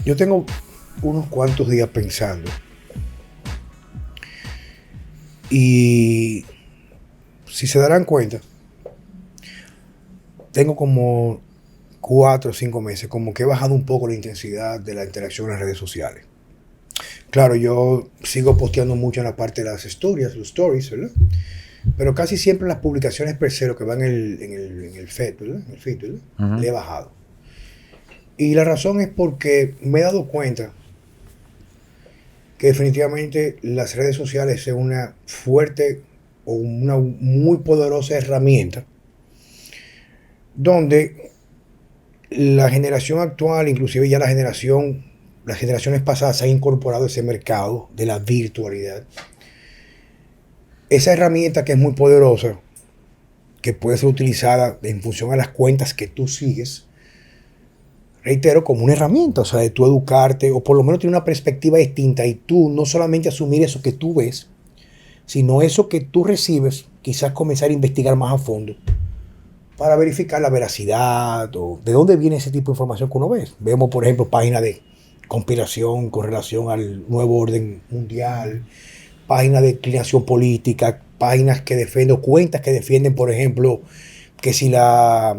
Yo tengo unos cuantos días pensando y si se darán cuenta, tengo como 4 o 5 meses como que he bajado un poco la intensidad de la interacción en las redes sociales. Claro, yo sigo posteando mucho en la parte de las historias, los stories, ¿verdad? Pero casi siempre las publicaciones per se, lo que van en el feed, ¿verdad? En el feed, ¿verdad? Ujú. Le he bajado. Y la razón es porque me he dado cuenta que definitivamente las redes sociales es una fuerte o una muy poderosa herramienta donde la generación actual, inclusive ya las generaciones pasadas se han incorporado a ese mercado de la virtualidad. Esa herramienta que es muy poderosa, que puede ser utilizada en función a las cuentas que tú sigues, reitero, como una herramienta, o sea, de tú educarte o por lo menos tener una perspectiva distinta y tú no solamente asumir eso que tú ves, sino eso que tú recibes, quizás comenzar a investigar más a fondo para verificar la veracidad o de dónde viene ese tipo de información que uno ve. Vemos, por ejemplo, páginas de conspiración con relación al nuevo orden mundial, páginas de inclinación política, páginas que defienden, cuentas que defienden, por ejemplo, que si la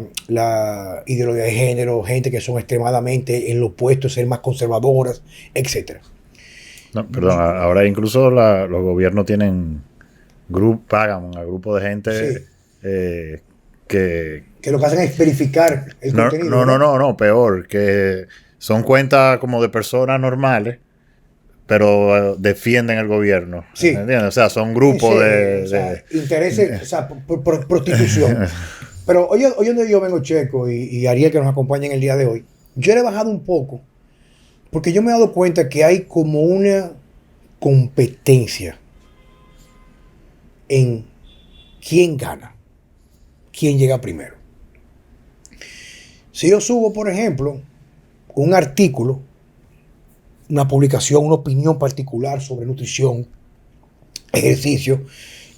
ideología de género, gente que son extremadamente en lo opuesto, ser más conservadoras, etcétera. No, perdón, ahora incluso los gobiernos tienen pagan a grupos de gente Sí, eh, que que lo que hacen es verificar el no, contenido, no, no, ¿verdad? no, no, peor, que son cuentas como de personas normales, pero defienden el gobierno, Sí, ¿entiendes? O sea, son grupos o sea, de intereses, o sea, prostitución. Pero oye donde yo vengo, Checo y Ariel, que nos acompaña en el día de hoy, yo le he bajado un poco, porque yo me he dado cuenta que hay como una competencia en quién gana, quién llega primero. Si yo subo, por ejemplo, un artículo, una publicación, una opinión particular sobre nutrición, ejercicio,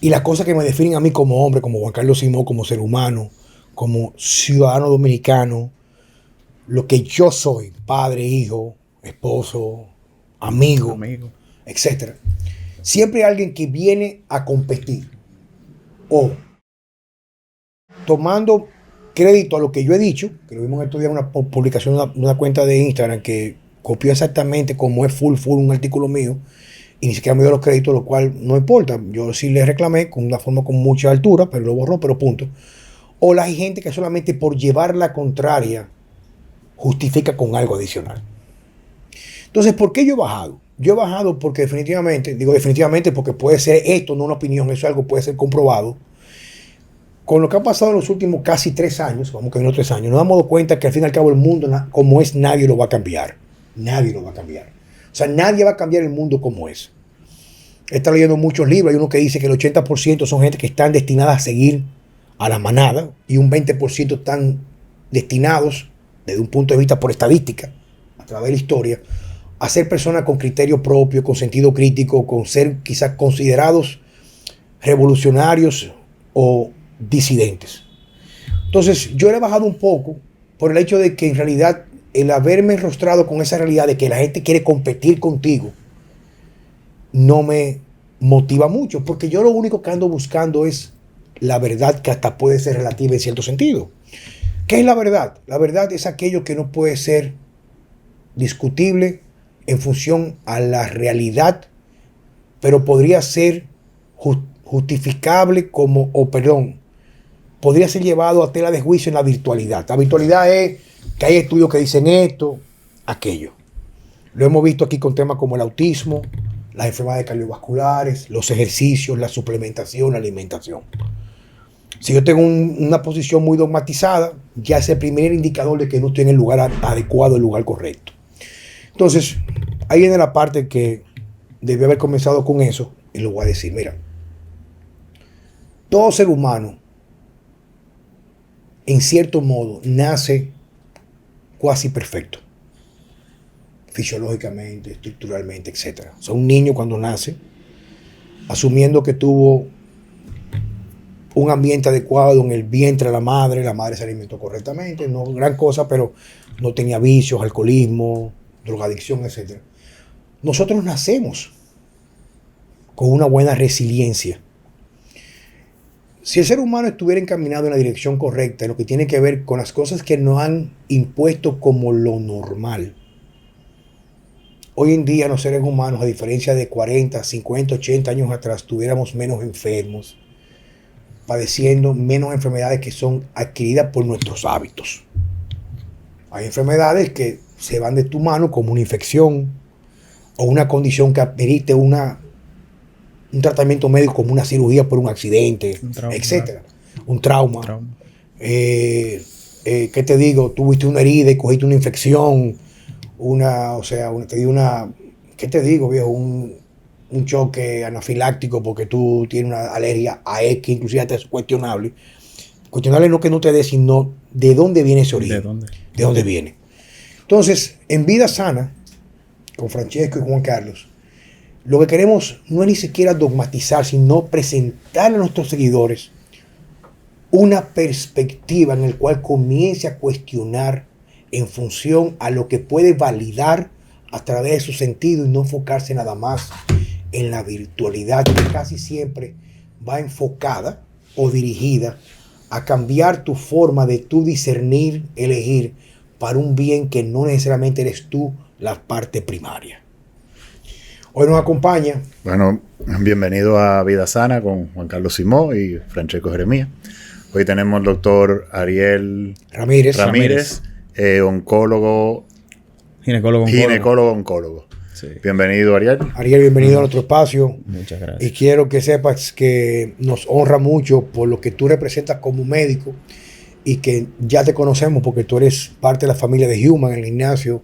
y las cosas que me definen a mí como hombre, como Juan Carlos Simón, como ser humano, como ciudadano dominicano, lo que yo soy, padre, hijo, esposo, amigo, amigos. etcétera. Siempre hay alguien que viene a competir o tomando crédito a lo que yo he dicho, que lo vimos en estos días en una publicación, una cuenta de Instagram que copió exactamente como es full un artículo mío y ni siquiera me dio los créditos, lo cual no importa. Yo sí le reclamé con una forma con mucha altura, pero lo borró, pero punto. O hay gente que solamente por llevar la contraria justifica con algo adicional. Entonces, ¿por qué yo he bajado? Yo he bajado porque definitivamente, digo definitivamente porque puede ser esto, no una opinión, eso es algo puede ser comprobado. Con lo que ha pasado en los últimos casi 3 años, vamos que en los 3 años, nos damos cuenta que al fin y al cabo el mundo, como es, nadie lo va a cambiar. Nadie lo va a cambiar. O sea, nadie va a cambiar el mundo como es. He estado leyendo muchos libros, hay uno que dice que el 80% son gente que están destinadas a seguir a la manada y un 20% están destinados, desde un punto de vista por estadística, a través de la historia, a ser personas con criterio propio, con sentido crítico, con ser quizás considerados revolucionarios o disidentes. Entonces, yo le he bajado un poco por el hecho de que en realidad el haberme enrostrado con esa realidad de que la gente quiere competir contigo no me motiva mucho, porque yo lo único que ando buscando es la verdad, que hasta puede ser relativa en cierto sentido. ¿Qué es la verdad? La verdad es aquello que no puede ser discutible en función a la realidad, pero podría ser justificable como, o perdón, podría ser llevado a tela de juicio en la virtualidad. La virtualidad es que hay estudios que dicen esto, aquello. Lo hemos visto aquí con temas como el autismo, las enfermedades cardiovasculares, los ejercicios, la suplementación, la alimentación. Si yo tengo una posición muy dogmatizada, ya es el primer indicador de que no estoy en el lugar adecuado, el lugar correcto. Entonces, ahí viene la parte que debí haber comenzado con eso y lo voy a decir. Mira, todo ser humano, en cierto modo, nace cuasi perfecto, fisiológicamente, estructuralmente, etc. O sea, un niño cuando nace, asumiendo que tuvo un ambiente adecuado en el vientre de la madre se alimentó correctamente, no gran cosa, pero no tenía vicios, alcoholismo, drogadicción, etc. Nosotros nacemos con una buena resiliencia. Si el ser humano estuviera encaminado en la dirección correcta, en lo que tiene que ver con las cosas que nos han impuesto como lo normal, hoy en día los seres humanos, a diferencia de 40, 50, 80 años atrás, tuviéramos menos enfermos, padeciendo menos enfermedades que son adquiridas por nuestros hábitos. Hay enfermedades que se van de tu mano, como una infección o una condición que amerite un tratamiento médico, como una cirugía por un accidente, etcétera. Un trauma. ¿Qué te digo? Tuviste una herida y cogiste una infección, ¿qué te digo, viejo? Un choque anafiláctico porque tú tienes una alergia a X, inclusive hasta es cuestionable. Cuestionable no que no te dé, sino de dónde viene ese origen. ¿De dónde viene? Entonces, en Vida Sana, con Francesco y Juan Carlos, lo que queremos no es ni siquiera dogmatizar, sino presentar a nuestros seguidores una perspectiva en la cual comience a cuestionar en función a lo que puede validar a través de su sentido y no enfocarse nada más en la virtualidad que casi siempre va enfocada o dirigida a cambiar tu forma de tú discernir, elegir para un bien que no necesariamente eres tú la parte primaria. Hoy nos acompaña. Bueno, bienvenido a Vida Sana con Juan Carlos Simó y Francesco Jeremías. Hoy tenemos al doctor Ariel Ramírez. Oncólogo, ginecólogo. Sí. Bienvenido, Ariel. Ariel, bienvenido a nuestro espacio. Muchas gracias. Y quiero que sepas que nos honra mucho por lo que tú representas como médico y que ya te conocemos porque tú eres parte de la familia de Human, el Ignacio,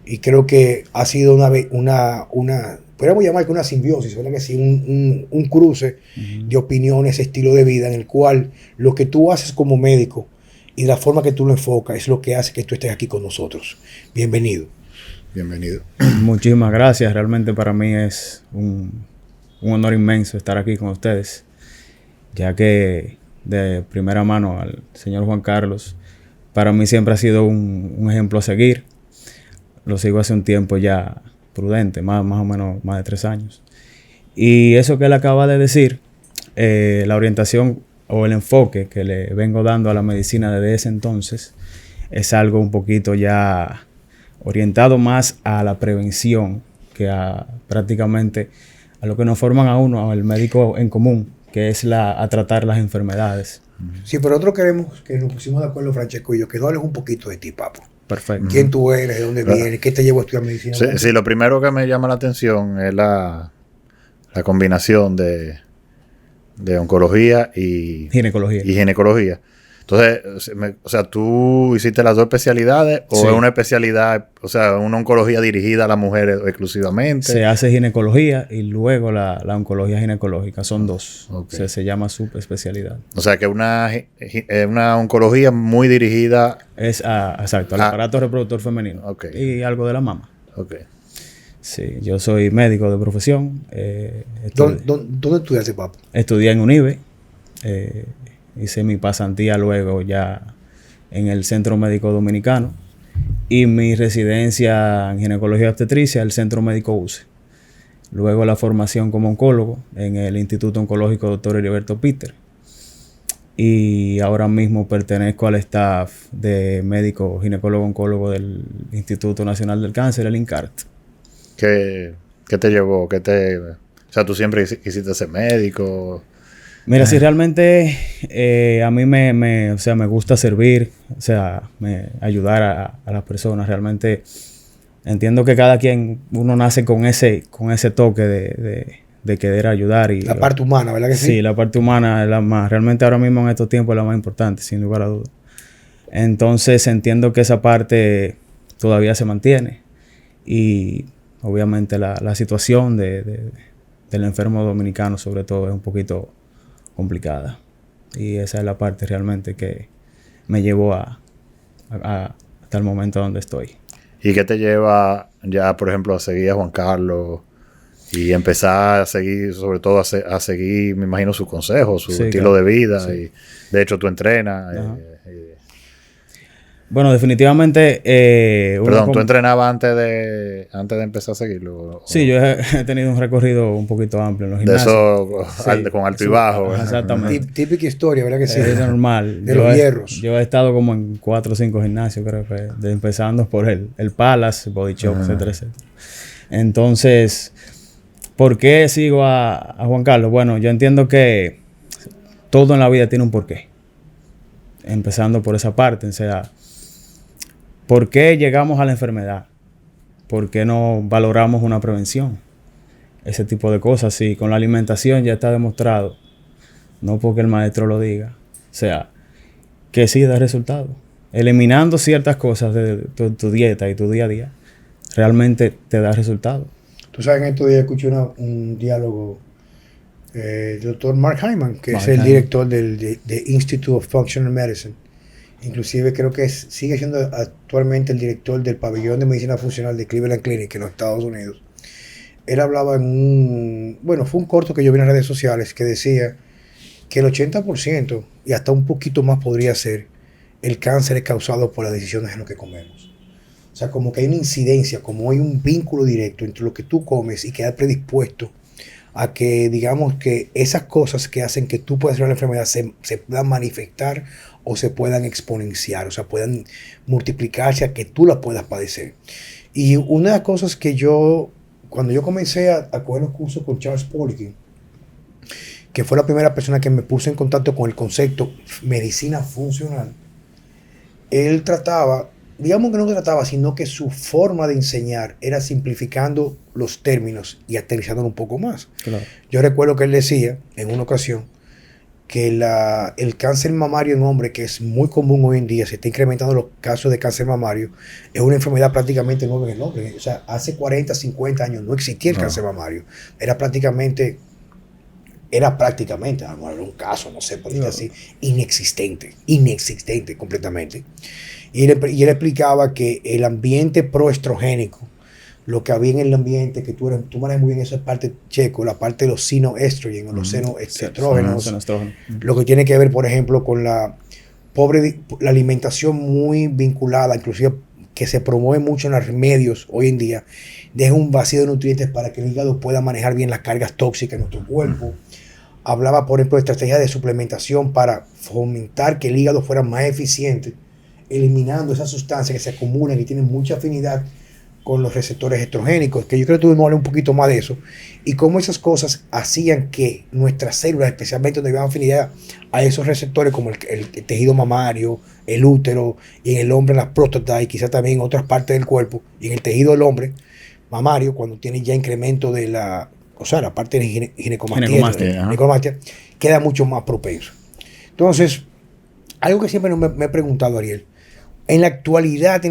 y creo que ha sido podríamos llamar que una simbiosis, ¿verdad que sí? Un cruce de opiniones, estilo de vida en el cual lo que tú haces como médico y la forma que tú lo enfocas es lo que hace que tú estés aquí con nosotros. Bienvenido. Bienvenido. Muchísimas gracias. Realmente para mí es un honor inmenso estar aquí con ustedes, ya que de primera mano al señor Juan Carlos, para mí siempre ha sido un ejemplo a seguir. Lo sigo hace un tiempo ya prudente, más o menos más de 3 años. Y eso que él acaba de decir, la orientación o el enfoque que le vengo dando a la medicina desde ese entonces es algo un poquito ya orientado más a la prevención que a prácticamente a lo que nos forman a uno, al médico en común, que es a tratar las enfermedades. Sí, pero nosotros queremos que nos pusimos de acuerdo, Francesco y yo, que no hables un poquito de ti, papo. Perfecto. ¿Quién tú eres? ¿De dónde vienes? ¿Qué te llevó a estudiar medicina? Sí, lo primero que me llama la atención es la combinación de oncología y ginecología. Entonces, ¿tú hiciste las dos especialidades o es una especialidad, una oncología dirigida a las mujeres exclusivamente? Se hace ginecología y luego la oncología ginecológica. Son dos. Okay. Se llama subespecialidad. O sea, que una oncología muy dirigida... Exacto, al aparato reproductor femenino. Okay. Y algo de la mama. Ok. Sí, yo soy médico de profesión. ¿Dónde estudiaste, papá? Estudié en UNIBE. Hice mi pasantía luego ya en el Centro Médico Dominicano y mi residencia en ginecología y obstetricia en el Centro Médico UCE. Luego la formación como oncólogo en el Instituto Oncológico Dr. Heriberto Peter. Y ahora mismo pertenezco al staff de médico ginecólogo-oncólogo del Instituto Nacional del Cáncer, el INCART. ¿Qué te llevó? O sea, ¿tú siempre quisiste ser médico? Mira, si realmente a mí me gusta servir, ayudar a las personas. Realmente entiendo que cada quien, uno nace con ese toque de querer ayudar. Y la parte humana, ¿verdad que sí? Sí, la parte humana es la más, realmente ahora mismo en estos tiempos es la más importante, sin lugar a dudas. Entonces entiendo que esa parte todavía se mantiene. Y obviamente la situación del enfermo dominicano sobre todo es un poquito complicada. Y esa es la parte realmente que me llevó hasta el momento donde estoy. ¿Y qué te lleva ya, por ejemplo, a seguir a Juan Carlos y empezar a seguir, sobre todo a seguir, me imagino, sus consejos, su estilo de vida? Sí. Y de hecho tú entrenas. Bueno, definitivamente... Perdón, ¿tú entrenabas antes de empezar a seguirlo? Sí, yo he tenido un recorrido un poquito amplio en los gimnasios. De eso, con alto y bajo. Exactamente. Típica historia, ¿verdad que sí? Es normal. De los hierros. Yo he estado como en 4 o 5 gimnasios, creo que, empezando por el Palace, Body Shop, etcétera, etcétera. Entonces, ¿por qué sigo a Juan Carlos? Bueno, yo entiendo que todo en la vida tiene un porqué. Empezando por esa parte, o sea... ¿Por qué llegamos a la enfermedad? ¿Por qué no valoramos una prevención? Ese tipo de cosas. Sí, con la alimentación ya está demostrado. No porque el maestro lo diga. O sea, que sí da resultado. Eliminando ciertas cosas de tu dieta y tu día a día, realmente te da resultado. Tú sabes, en estos días escuché un diálogo del doctor Mark Hyman, que es el director del Institute of Functional Medicine. Inclusive creo que sigue siendo actualmente el director del pabellón de medicina funcional de Cleveland Clinic en los Estados Unidos. Él hablaba fue un corto que yo vi en las redes sociales que decía que el 80% y hasta un poquito más podría ser el cáncer es causado por las decisiones en lo que comemos. O sea, como que hay una incidencia, como hay un vínculo directo entre lo que tú comes y quedas predispuesto a que, digamos, que esas cosas que hacen que tú puedas tener la enfermedad se puedan manifestar o se puedan exponenciar, o sea, puedan multiplicarse a que tú la puedas padecer. Y una de las cosas que cuando yo comencé a coger los cursos con Charles Poliquin, que fue la primera persona que me puso en contacto con el concepto medicina funcional, él trataba, digamos que no trataba, sino que su forma de enseñar era simplificando los términos y aterrizándolo un poco más. Claro. Yo recuerdo que él decía en una ocasión que el cáncer mamario en hombres, que es muy común hoy en día, se está incrementando los casos de cáncer mamario, es una enfermedad prácticamente nueva en el hombre. O sea, hace 40, 50 años no existía el cáncer mamario. Era prácticamente, a lo mejor era un caso, no sé, por decir así, inexistente completamente. Y él explicaba que el ambiente proestrogénico, lo que había en el ambiente, que tú manejas muy bien esa parte, Checo, la parte de los senoestrogen o los senoestrógenos, lo que tiene que ver, por ejemplo, con la alimentación muy vinculada, inclusive que se promueve mucho en los medios hoy en día, deja un vacío de nutrientes para que el hígado pueda manejar bien las cargas tóxicas en nuestro cuerpo. Hablaba, por ejemplo, de estrategias de suplementación para fomentar que el hígado fuera más eficiente, eliminando esas sustancias que se acumulan y tienen mucha afinidad con los receptores estrogénicos, que yo creo que tuvimos que hablar un poquito más de eso, y cómo esas cosas hacían que nuestras células, especialmente donde había afinidad a esos receptores, como el tejido mamario, el útero, y en el hombre la próstata, y quizás también en otras partes del cuerpo, y en el tejido del hombre mamario, cuando tiene ya incremento de la parte de ginecomastia, queda mucho más propenso. Entonces, algo que siempre me he preguntado, Ariel, en la actualidad,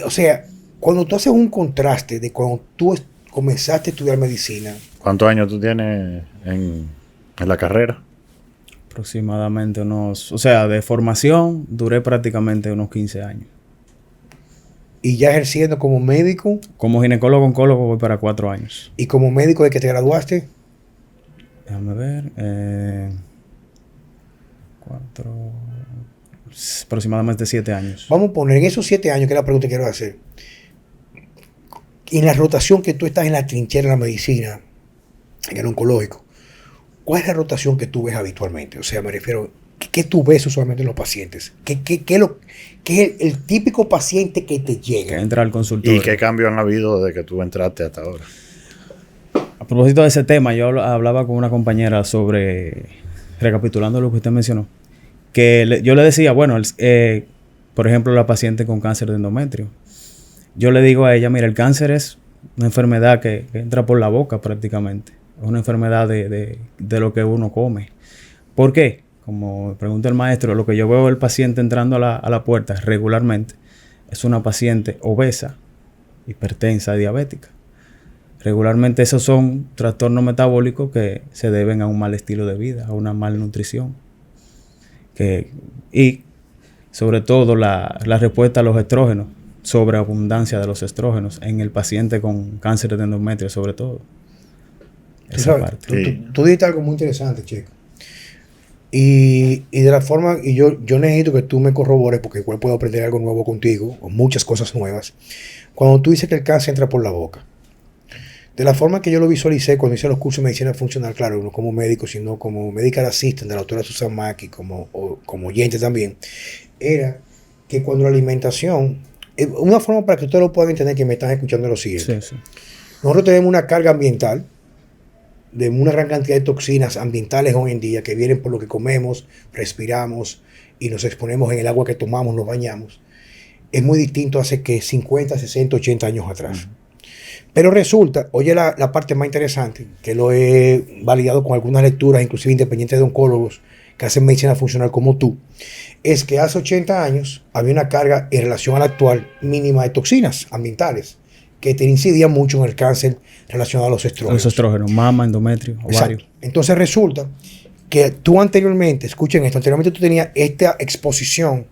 o sea, cuando tú haces un contraste de cuando tú comenzaste a estudiar medicina. ¿Cuántos años tú tienes en la carrera? Aproximadamente de formación duré prácticamente unos 15 años. ¿Y ya ejerciendo como médico? Como ginecólogo oncólogo voy para 4 años. ¿Y como médico de que te graduaste? Déjame ver. Aproximadamente 7 años. Vamos a poner en esos 7 años, que es la pregunta que quiero hacer. En la rotación que tú estás en la trinchera de la medicina, en el oncológico, ¿cuál es la rotación que tú ves habitualmente? O sea, me refiero, ¿qué tú ves usualmente en los pacientes? ¿Qué es el típico paciente que te llega? Que entra al consultorio. ¿Y qué cambios han habido desde que tú entraste hasta ahora? A propósito de ese tema, yo hablaba con una compañera sobre, recapitulando lo que usted mencionó, que yo le decía, bueno, por ejemplo, la paciente con cáncer de endometrio. Yo le digo a ella, mira, el cáncer es una enfermedad que entra por la boca prácticamente. Es una enfermedad de lo que uno come. ¿Por qué? Como pregunta el maestro, lo que yo veo del paciente entrando a la puerta regularmente es una paciente obesa, hipertensa, diabética. Regularmente esos son trastornos metabólicos que se deben a un mal estilo de vida, a una malnutrición. Y sobre todo la respuesta a los estrógenos, sobreabundancia de los estrógenos en el paciente con cáncer de endometrio sobre todo. Esa parte. Tú dijiste algo muy interesante, Checo. Y de la forma, y yo necesito que tú me corrobores, porque igual puedo aprender algo nuevo contigo, o muchas cosas nuevas. Cuando tú dices que el cáncer entra por la boca, de la forma que yo lo visualicé cuando hice los cursos de medicina funcional, claro, no como médico, sino como medical assistant de la doctora Susan Mackie, como oyente también, era que cuando la alimentación, una forma para que ustedes lo puedan entender, que me están escuchando, es lo siguiente. Sí. Nosotros tenemos una carga ambiental de una gran cantidad de toxinas ambientales hoy en día que vienen por lo que comemos, respiramos y nos exponemos en el agua que tomamos, nos bañamos. Es muy distinto hace que 50, 60, 80 años atrás. Pero resulta, oye la parte más interesante, que lo he validado con algunas lecturas, inclusive independientes de oncólogos que hacen medicina funcional como tú, es que hace 80 años había una carga en relación a la actual mínima de toxinas ambientales que te incidía mucho en el cáncer relacionado a los estrógenos. Los estrógenos, mama, endometrio, ovario. Entonces resulta que tú anteriormente, escuchen esto, anteriormente tú tenías esta exposición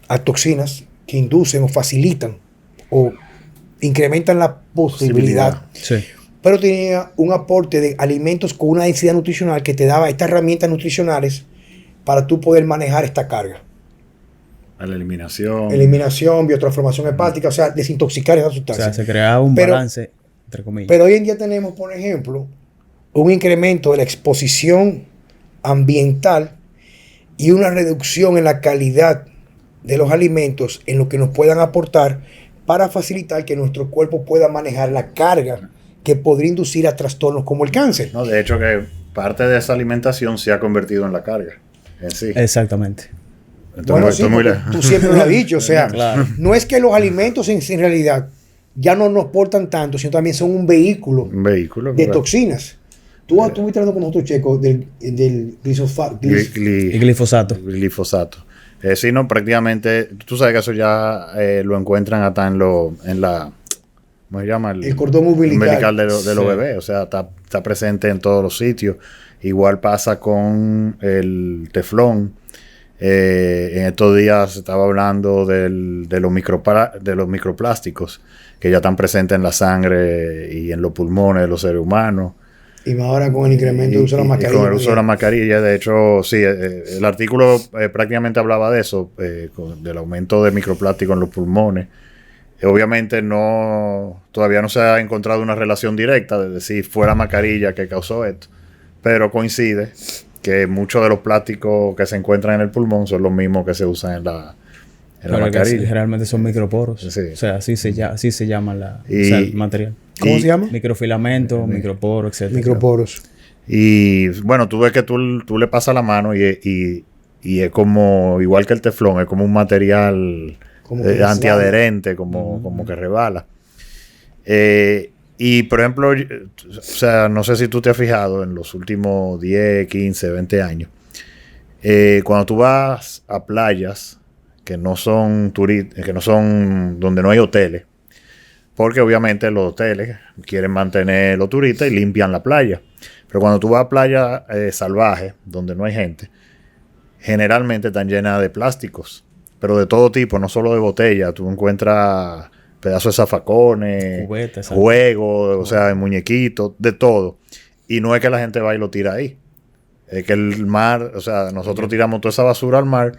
a toxinas que inducen o facilitan o incrementan la posibilidad. Sí. Pero tenía un aporte de alimentos con una densidad nutricional que te daba estas herramientas nutricionales para tú poder manejar esta carga. A la eliminación. Eliminación, biotransformación hepática, o sea, desintoxicar esa sustancia. O sea, se creaba un balance, entre comillas. Pero hoy en día tenemos, por ejemplo, un incremento de la exposición ambiental y una reducción en la calidad de los alimentos en lo que nos puedan aportar para facilitar que nuestro cuerpo pueda manejar la carga que podría inducir a trastornos como el cáncer. No, de hecho que parte de esa alimentación se ha convertido en la carga en sí. Exactamente. Entonces, bueno, sí, tú siempre lo has dicho, o sea, claro. No es que los alimentos en realidad ya no nos aportan tanto, sino también son un vehículo de toxinas. Tú estuviste hablando con nosotros, Checo, del glifosato. Glifosato. Sí, no, prácticamente, tú sabes que eso ya lo encuentran hasta en la, ¿cómo se llama? El cordón umbilical de los bebés, o sea, está presente en todos los sitios. Igual pasa con el teflón. En estos días se estaba hablando de los microplásticos que ya están presentes en la sangre y en los pulmones de los seres humanos. Y más ahora con el incremento del uso de la mascarilla. Con el uso de la mascarilla, de hecho, sí, el artículo prácticamente hablaba de eso, del aumento de microplástico en los pulmones. Obviamente todavía no se ha encontrado una relación directa de decir fue la mascarilla que causó esto, pero coincide que muchos de los plásticos que se encuentran en el pulmón son los mismos que se usan en la mascarilla. Generalmente son microporos. Sí. O sea, así se llama el material. ¿Cómo se llama? Microfilamento, microporo, etc. Microporos. Y bueno, tú ves que tú le pasas la mano y es como, igual que el teflón, es como un material antiadherente, como que rebala. Y por ejemplo, o sea, no sé si tú te has fijado en los últimos 10, 15, 20 años. Cuando tú vas a playas que no son donde no hay hoteles, porque obviamente los hoteles quieren mantener los turistas y limpian la playa. Pero cuando tú vas a playas salvajes, donde no hay gente, generalmente están llenas de plásticos, pero de todo tipo, no solo de botellas. Tú encuentras pedazos de zafacones, juegos, o sea, muñequitos, de todo. Y no es que la gente va y lo tira ahí. Es que el mar, o sea, nosotros tiramos toda esa basura al mar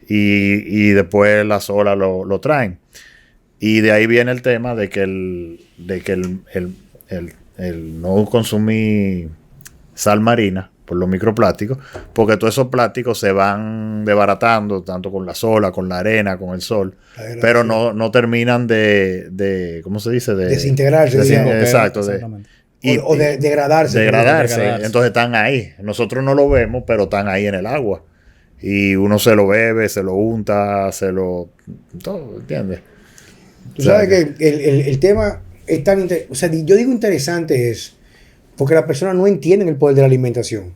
y después las olas lo traen. Y de ahí viene el tema de que el no consumir sal marina por los microplásticos, porque todos esos plásticos se van desbaratando tanto con las olas, con la arena, con el sol, pero no terminan de ¿cómo se dice? Desintegrarse. Exacto. O de degradarse. Entonces están ahí. Nosotros no lo vemos, pero están ahí en el agua. Y uno se lo bebe, se lo unta, todo, ¿entiendes? Tú sabes que el tema es tan interesante. O sea, yo digo interesante es porque las personas no entienden el poder de la alimentación.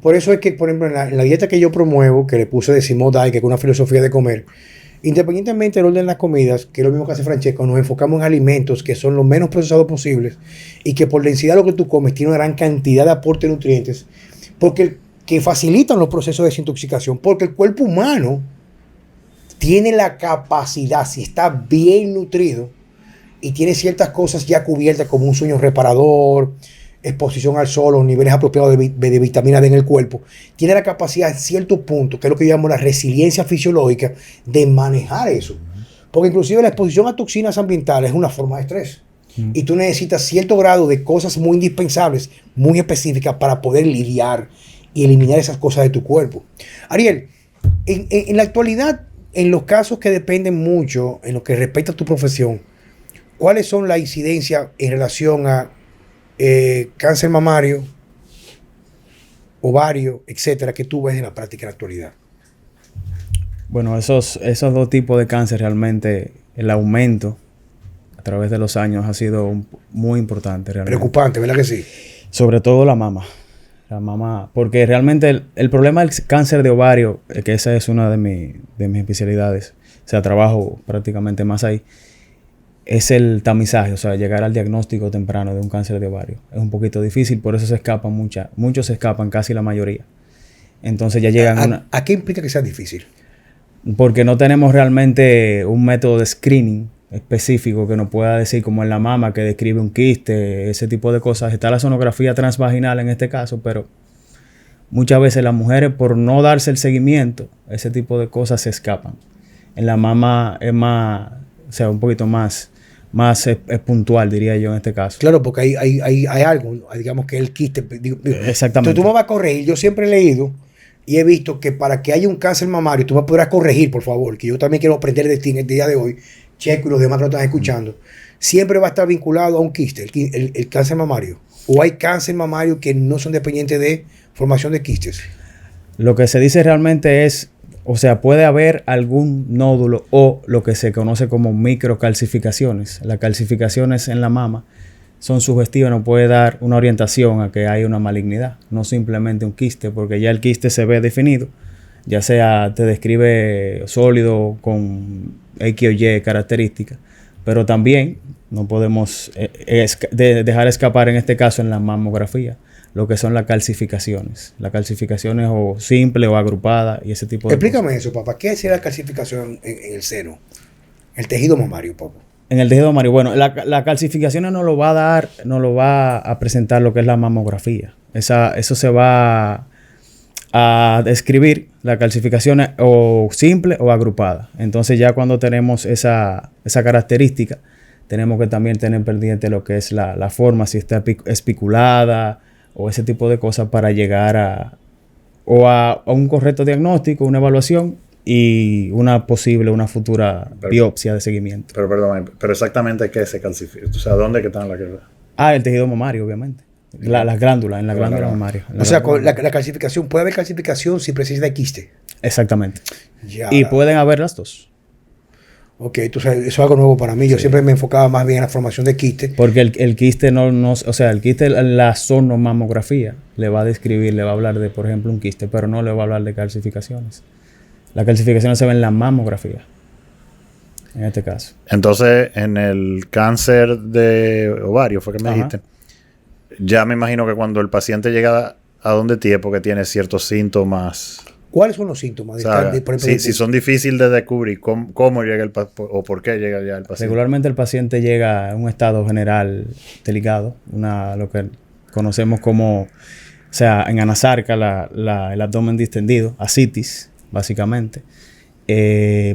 Por eso es que, por ejemplo, en la dieta que yo promuevo, que le puse de Simone Dai, que es una filosofía de comer, independientemente del orden de las comidas, que es lo mismo que hace Francesco, nos enfocamos en alimentos que son lo menos procesados posibles y que por densidad de lo que tú comes tiene una gran cantidad de aporte de nutrientes, que facilitan los procesos de desintoxicación, porque el cuerpo humano tiene la capacidad, si está bien nutrido y tiene ciertas cosas ya cubiertas como un sueño reparador, exposición al sol, los niveles apropiados de vitamina D en el cuerpo, tiene la capacidad en cierto punto, que es lo que yo llamo la resiliencia fisiológica, de manejar eso. Porque inclusive la exposición a toxinas ambientales es una forma de estrés. Y tú necesitas cierto grado de cosas muy indispensables, muy específicas, para poder lidiar y eliminar esas cosas de tu cuerpo. Ariel, en la actualidad, en los casos que dependen mucho, en lo que respecta a tu profesión, ¿cuáles son las incidencias en relación a cáncer mamario, ovario, etcétera, que tú ves en la práctica en la actualidad? Bueno, esos dos tipos de cáncer realmente, el aumento a través de los años ha sido muy importante realmente. Preocupante, ¿verdad que sí? Sobre todo la mama. La mama, porque realmente el problema del cáncer de ovario, que esa es una de mis especialidades, o sea, trabajo prácticamente más ahí, es el tamizaje, o sea, llegar al diagnóstico temprano de un cáncer de ovario. Es un poquito difícil, por eso se escapan muchos se escapan, casi la mayoría. Entonces ya llegan ¿A qué implica que sea difícil? Porque no tenemos realmente un método de screening específico que nos pueda decir, como en la mama, que describe un quiste, ese tipo de cosas. Está la sonografía transvaginal en este caso, pero muchas veces las mujeres, por no darse el seguimiento, ese tipo de cosas se escapan. En la mama es más, o sea, un poquito más es puntual, diría yo, en este caso. Claro, porque hay algo, digamos que el quiste. Exactamente. Entonces tú me vas a corregir. Yo siempre he leído y he visto que para que haya un cáncer mamario, tú me podrás corregir, por favor, que yo también quiero aprender de ti en el día de hoy, Checo y los demás que lo están escuchando, siempre va a estar vinculado a un quiste, el cáncer mamario. ¿O hay cáncer mamario que no son dependientes de formación de quistes? Lo que se dice realmente es, o sea, puede haber algún nódulo o lo que se conoce como microcalcificaciones. Las calcificaciones en la mama son sugestivas, nos puede dar una orientación a que hay una malignidad, no simplemente un quiste, porque ya el quiste se ve definido, ya sea te describe sólido con X o Y características, pero también no podemos dejar escapar en este caso en la mamografía lo que son las calcificaciones. Las calcificaciones o simples o agrupadas y ese tipo de cosas. Explícame eso, papá. ¿Qué es la calcificación en el seno? El tejido mamario, papá. En el tejido mamario, bueno, la calcificación nos lo va a presentar lo que es la mamografía. Eso se va a describir las calcificaciones o simple o agrupadas. Entonces ya cuando tenemos esa característica, tenemos que también tener pendiente lo que es la forma, si está espiculada o ese tipo de cosas, para llegar a un correcto diagnóstico, una evaluación y una futura biopsia de seguimiento. Pero exactamente ¿qué se calcifica? O sea, ¿dónde que están las que...? El tejido mamario, obviamente. Las glándulas, en la glándula mamaria. O sea, con la calcificación, puede haber calcificación sin presencia de quiste. Exactamente. Ya. Y pueden haber las dos. Ok, entonces eso es algo nuevo para mí. Yo siempre me enfocaba más bien en la formación de quiste. Porque el quiste o sea, el quiste, la sonomamografía le va a describir, le va a hablar de, por ejemplo, un quiste, pero no le va a hablar de calcificaciones. Las calcificaciones se ven en la mamografía, en este caso. Entonces, en el cáncer de ovario, fue que me dijiste, ya me imagino que cuando el paciente llega a donde ti es porque tiene ciertos síntomas. ¿Cuáles son los síntomas? O sea, si son difíciles de descubrir, ¿cómo llega el paciente o por qué llega ya el paciente? Regularmente el paciente llega en un estado general delicado, lo que conocemos como, o sea, en anasarca, el abdomen distendido, ascitis, básicamente.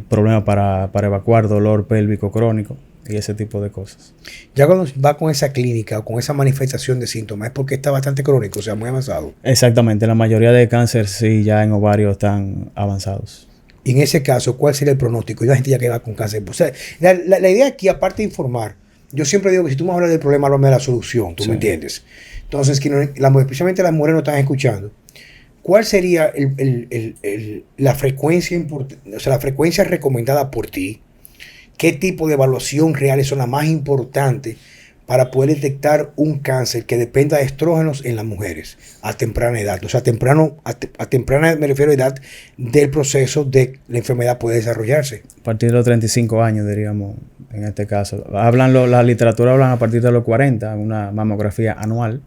Problemas para evacuar, dolor pélvico crónico y ese tipo de cosas. Ya cuando va con esa clínica o con esa manifestación de síntomas es porque está bastante crónico, o sea, muy avanzado. Exactamente, la mayoría de cáncer sí ya en ovario están avanzados. Y en ese caso, ¿cuál sería el pronóstico? Y la gente ya que va con cáncer. O sea, la idea aquí, aparte de informar, yo siempre digo que si tú me hablas del problema, háblame de la solución, ¿tú me entiendes? Entonces, especialmente las mujeres no están escuchando. ¿Cuál sería la frecuencia o sea, la frecuencia recomendada por ti? ¿Qué tipo de evaluación reales son las más importantes para poder detectar un cáncer que dependa de estrógenos en las mujeres a temprana edad? O sea, a temprana me refiero a edad del proceso de la enfermedad puede desarrollarse. A partir de los 35 años, diríamos, en este caso. La literatura hablan a partir de los 40, una mamografía anual.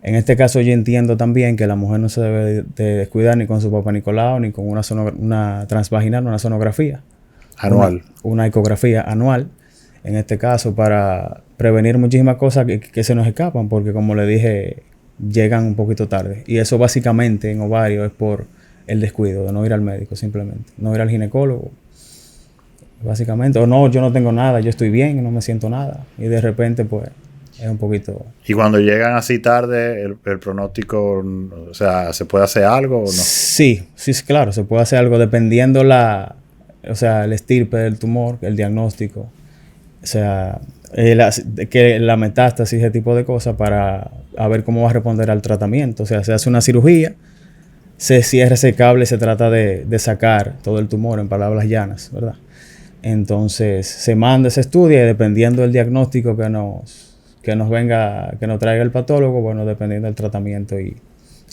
En este caso yo entiendo también que la mujer no se debe de descuidar ni con su papá Nicolau, ni con una transvaginal, una sonografía. Anual. Una ecografía anual. en este caso, para prevenir muchísimas cosas que se nos escapan, porque como le dije, llegan un poquito tarde. Y eso básicamente en ovario es por el descuido de no ir al médico, simplemente. No ir al ginecólogo, básicamente. O no, yo no tengo nada, yo estoy bien, no me siento nada. Y de repente, pues, es un poquito... Y cuando llegan así tarde, el pronóstico, o sea, ¿se puede hacer algo o no? Sí, claro, se puede hacer algo dependiendo el estirpe del tumor, el diagnóstico. O sea, que la metástasis, ese tipo de cosas, para a ver cómo va a responder al tratamiento. O sea, se hace una cirugía, se cierra ese cable y se trata de sacar todo el tumor, en palabras llanas, ¿verdad? Entonces, se manda, se estudia y dependiendo del diagnóstico que nos venga, que nos traiga el patólogo, bueno, dependiendo del tratamiento y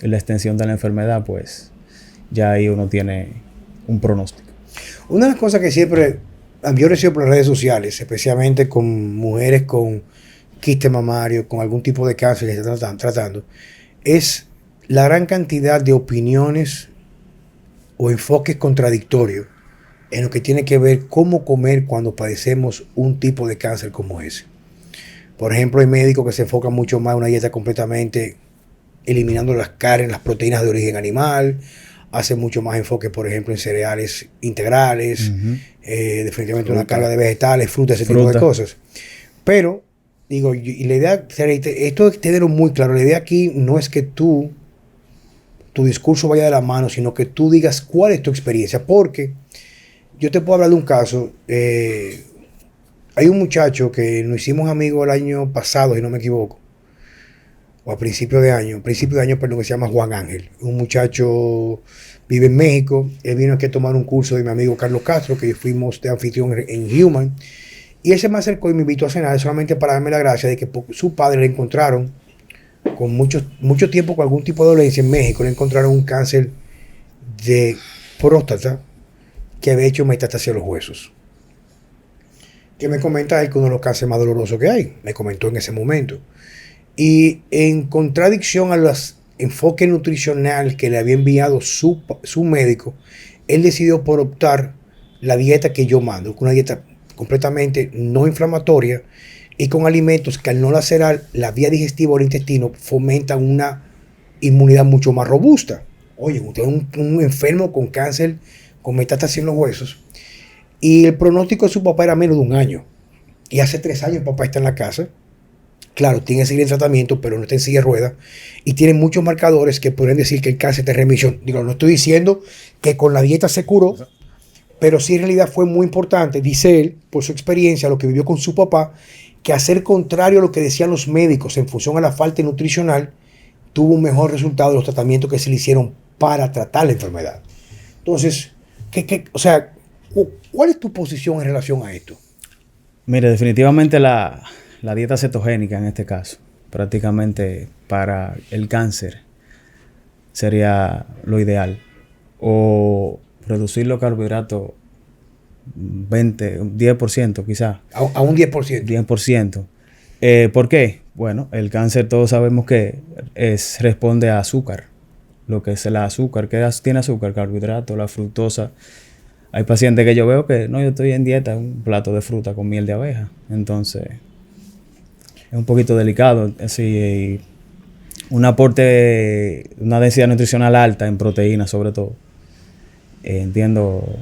la extensión de la enfermedad, pues ya ahí uno tiene un pronóstico. Una de las cosas que siempre yo recibo por las redes sociales, especialmente con mujeres con quiste mamario, con algún tipo de cáncer que se están tratando, es la gran cantidad de opiniones o enfoques contradictorios en lo que tiene que ver cómo comer cuando padecemos un tipo de cáncer como ese. Por ejemplo, hay médicos que se enfocan mucho más en una dieta completamente eliminando las carnes, las proteínas de origen animal, hacen mucho más enfoque, por ejemplo, en cereales integrales, definitivamente una carga de vegetales, frutas, ese tipo de cosas. Pero, digo, y la idea, esto es tenerlo muy claro, la idea aquí no es que tu discurso vaya de la mano, sino que tú digas cuál es tu experiencia, porque yo te puedo hablar de un caso. Hay un muchacho que nos hicimos amigos el año pasado, si no me equivoco, o a principio de año, que se llama Juan Ángel. Un muchacho vive en México. Él vino aquí a tomar un curso de mi amigo Carlos Castro, que fuimos de anfitrión en Human. Y él se me acercó y me invitó a cenar solamente para darme la gracia de que su padre le encontraron, con mucho tiempo con algún tipo de dolencia en México, le encontraron un cáncer de próstata que había hecho metástasis a los huesos. Que me comenta él que uno de los cánceres más dolorosos que hay. Me comentó en ese momento. Y en contradicción a los enfoques nutricionales que le había enviado su médico, él decidió por optar la dieta que yo mando, una dieta completamente no inflamatoria y con alimentos que al no lacerar la vía digestiva o el intestino fomentan una inmunidad mucho más robusta. Oye, usted es un enfermo con cáncer, con metástasis en los huesos, y el pronóstico de su papá era menos de 1 año. Y hace 3 años el papá está en la casa. Claro, tiene que seguir el tratamiento, pero no está en silla de ruedas. Y tiene muchos marcadores que pueden decir que el cáncer está en remisión. Digo, no estoy diciendo que con la dieta se curó, pero sí en realidad fue muy importante, dice él, por su experiencia, lo que vivió con su papá, que hacer contrario a lo que decían los médicos en función a la falta nutricional, tuvo un mejor resultado de los tratamientos que se le hicieron para tratar la enfermedad. Entonces, ¿cuál es tu posición en relación a esto? Mire, definitivamente la dieta cetogénica en este caso, prácticamente para el cáncer, sería lo ideal. O reducir los carbohidratos 10% quizás. A un 10%. 10%. ¿Por qué? Bueno, el cáncer todos sabemos que responde a azúcar. Lo que es el azúcar. ¿Qué tiene azúcar? Carbohidrato, la fructosa. Hay pacientes que yo veo que no, yo estoy en dieta, un plato de fruta con miel de abeja. Entonces, es un poquito delicado. Así, un aporte, una densidad nutricional alta en proteínas sobre todo. Entiendo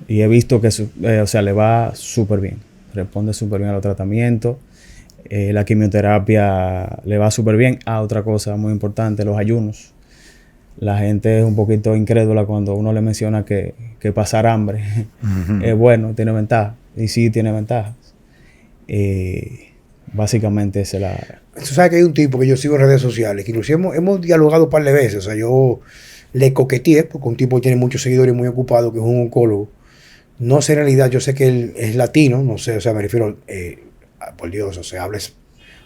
y he visto que le va súper bien. Responde súper bien a los tratamientos. La quimioterapia le va súper bien. Otra cosa muy importante, los ayunos. La gente es un poquito incrédula cuando uno le menciona que pasar hambre es bueno, tiene ventaja. Y sí tiene ventajas. Básicamente esa es la... Tú sabes que hay un tipo que yo sigo en redes sociales, que inclusive hemos dialogado un par de veces. O sea, yo le coqueteé, porque un tipo que tiene muchos seguidores y muy ocupado, que es un oncólogo. No sé en realidad, yo sé que él es latino, no sé, o sea, me refiero, por Dios, o sea,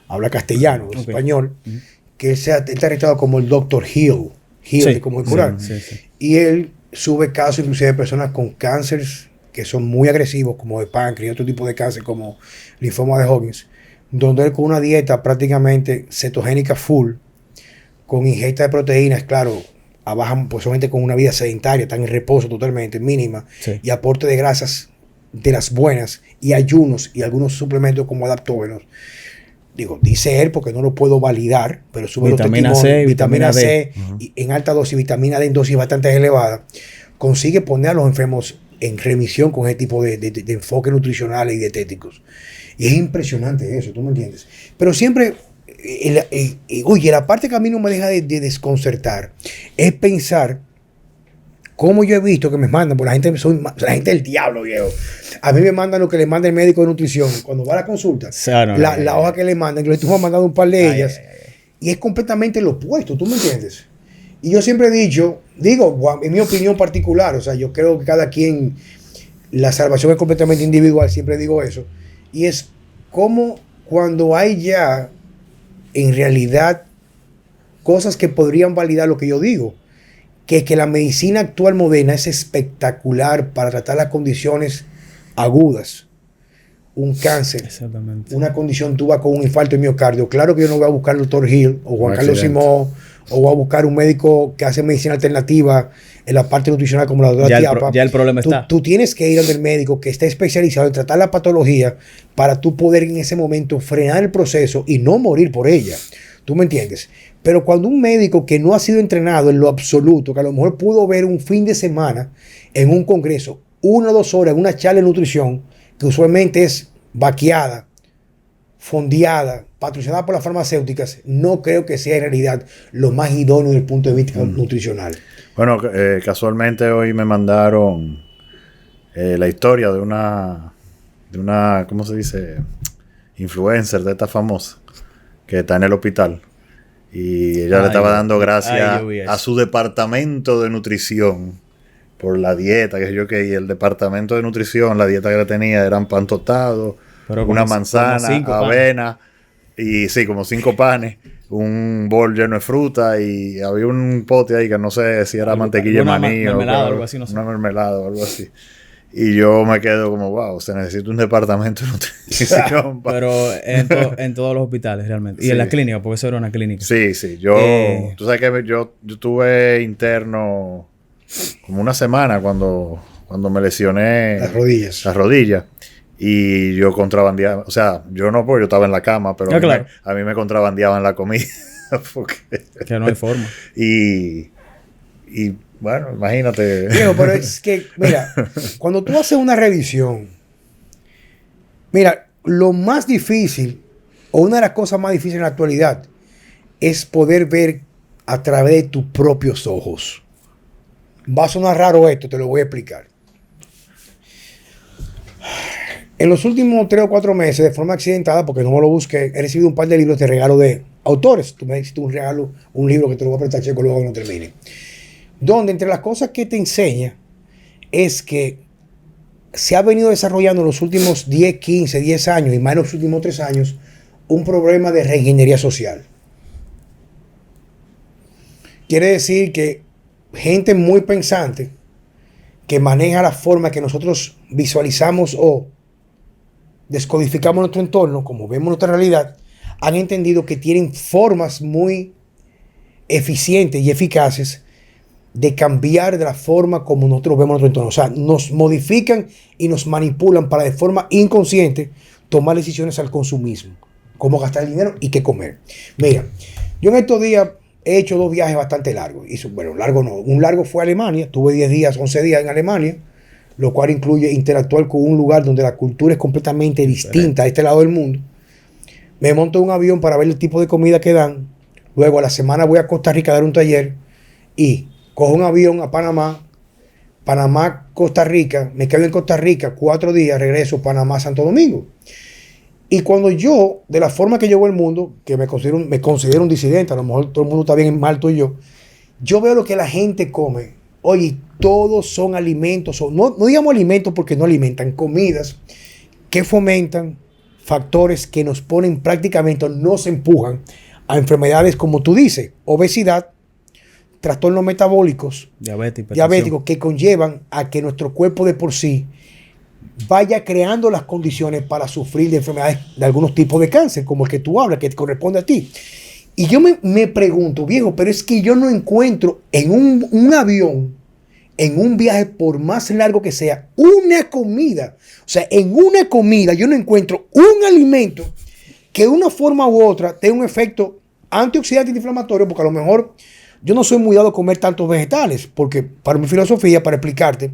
habla castellano, okay. Español, que él está registrado como el Dr. Hill, sí, como el curar. Sí. Y él sube casos inclusive de personas con cánceres que son muy agresivos, como de páncreas y otro tipo de cáncer como linfoma de Hodgkin, donde él con una dieta prácticamente cetogénica full, con ingesta de proteínas, claro, abajan pues solamente con una vida sedentaria, están en reposo totalmente, mínima, sí. Y aporte de grasas de las buenas y ayunos y algunos suplementos como adaptógenos. Digo, dice él porque no lo puedo validar, pero sube vitamina C, vitamina C y en alta dosis, vitamina D en dosis bastante elevada, consigue poner a los enfermos en remisión con ese tipo de enfoques nutricionales y dietéticos. Y es impresionante eso, ¿tú me entiendes? Pero siempre, oye, la parte que a mí no me deja de desconcertar es pensar cómo yo he visto que me mandan, porque la gente del diablo, viejo. A mí me mandan lo que le manda el médico de nutrición. Cuando va a la consulta, la hoja que le mandan, que tú me has mandado un par de ellas, y es completamente lo opuesto, ¿tú me entiendes? Y yo siempre he dicho, en mi opinión particular, o sea, yo creo que cada quien, la salvación es completamente individual, siempre digo eso, y es como cuando hay ya, en realidad, cosas que podrían validar lo que yo digo, que la medicina actual moderna es espectacular para tratar las condiciones agudas, un cáncer, una condición tuba con un infarto de miocardio. Claro que yo no voy a buscar al doctor Hill o Juan Carlos Simón, o voy a buscar un médico que hace medicina alternativa en la parte nutricional como la doctora Tiapa. Ya el problema está. Tú tienes que ir al médico que esté especializado en tratar la patología para tú poder en ese momento frenar el proceso y no morir por ella. ¿Tú me entiendes? Pero cuando un médico que no ha sido entrenado en lo absoluto, que a lo mejor pudo ver un fin de semana en un congreso, 1 o 2 horas en una charla de nutrición, que usualmente es vaqueada, fondeada, patrocinada por las farmacéuticas, no creo que sea en realidad lo más idóneo desde el punto de vista nutricional. Bueno, casualmente hoy me mandaron la historia de una, ¿cómo se dice? Influencer de esta famosa, que está en el hospital. Y ella le estaba dando gracias a su departamento de nutrición por la dieta, y el departamento de nutrición, la dieta que le tenía eran pan tostado, una manzana, avena, y sí, como 5 panes, un bol lleno de fruta, y había un pote ahí que no sé si era mantequilla de maní o algo así, no sé. Una mermelada o algo así. Y yo me quedo como, wow, se necesita un departamento de nutrición. Pero en todos los hospitales, realmente. Y sí. En la clínica, porque eso era una clínica. Sí. Tú sabes que yo estuve interno como una semana cuando me lesioné las rodillas. Y yo contrabandeaba, o sea, yo no, porque yo estaba en la cama, pero a mí me contrabandeaban la comida. Porque que no hay forma. Y bueno, imagínate. Diego, pero es que, mira, cuando tú haces una revisión, mira, lo más difícil, o una de las cosas más difíciles en la actualidad, es poder ver a través de tus propios ojos. Va a sonar raro esto, te lo voy a explicar. En los últimos 3 o 4 meses, de forma accidentada, porque no me lo busqué, he recibido un par de libros de regalo de autores. Tú me hiciste un regalo, un libro que te lo voy a prestar, Checo, luego que no termine. Donde entre las cosas que te enseña es que se ha venido desarrollando en los últimos 10, 15, 10 años y más en los últimos 3 años un problema de reingeniería social. Quiere decir que gente muy pensante que maneja la forma que nosotros visualizamos o descodificamos nuestro entorno, como vemos nuestra realidad, han entendido que tienen formas muy eficientes y eficaces de cambiar de la forma como nosotros vemos nuestro entorno. O sea, nos modifican y nos manipulan para de forma inconsciente tomar decisiones al consumismo. Cómo gastar el dinero y qué comer. Mira, yo en estos días he hecho 2 viajes bastante largos. Bueno, largo no. Un largo fue a Alemania. Tuve 10 días, 11 días en Alemania, lo cual incluye interactuar con un lugar donde la cultura es completamente distinta a este lado del mundo. Me monto en un avión para ver el tipo de comida que dan. Luego a la semana voy a Costa Rica a dar un taller y cojo un avión a Panamá, Costa Rica, me quedo en Costa Rica 4 días, regreso Panamá, Santo Domingo. Y cuando yo, de la forma que yo veo el mundo, que me considero un disidente, a lo mejor todo el mundo está bien mal, tú y yo veo lo que la gente come. Oye, todos son alimentos, no digamos alimentos porque no alimentan, comidas que fomentan factores que nos ponen prácticamente, nos empujan a enfermedades como tú dices, obesidad, trastornos metabólicos, diabéticos, que conllevan a que nuestro cuerpo de por sí vaya creando las condiciones para sufrir de enfermedades de algunos tipos de cáncer, como el que tú hablas, que te corresponde a ti. Y yo me pregunto, viejo, pero es que yo no encuentro en un avión en un viaje, por más largo que sea, una comida. O sea, en una comida yo no encuentro un alimento que de una forma u otra tenga un efecto antioxidante y antiinflamatorio, porque a lo mejor yo no soy muy dado a comer tantos vegetales, porque para mi filosofía, para explicarte,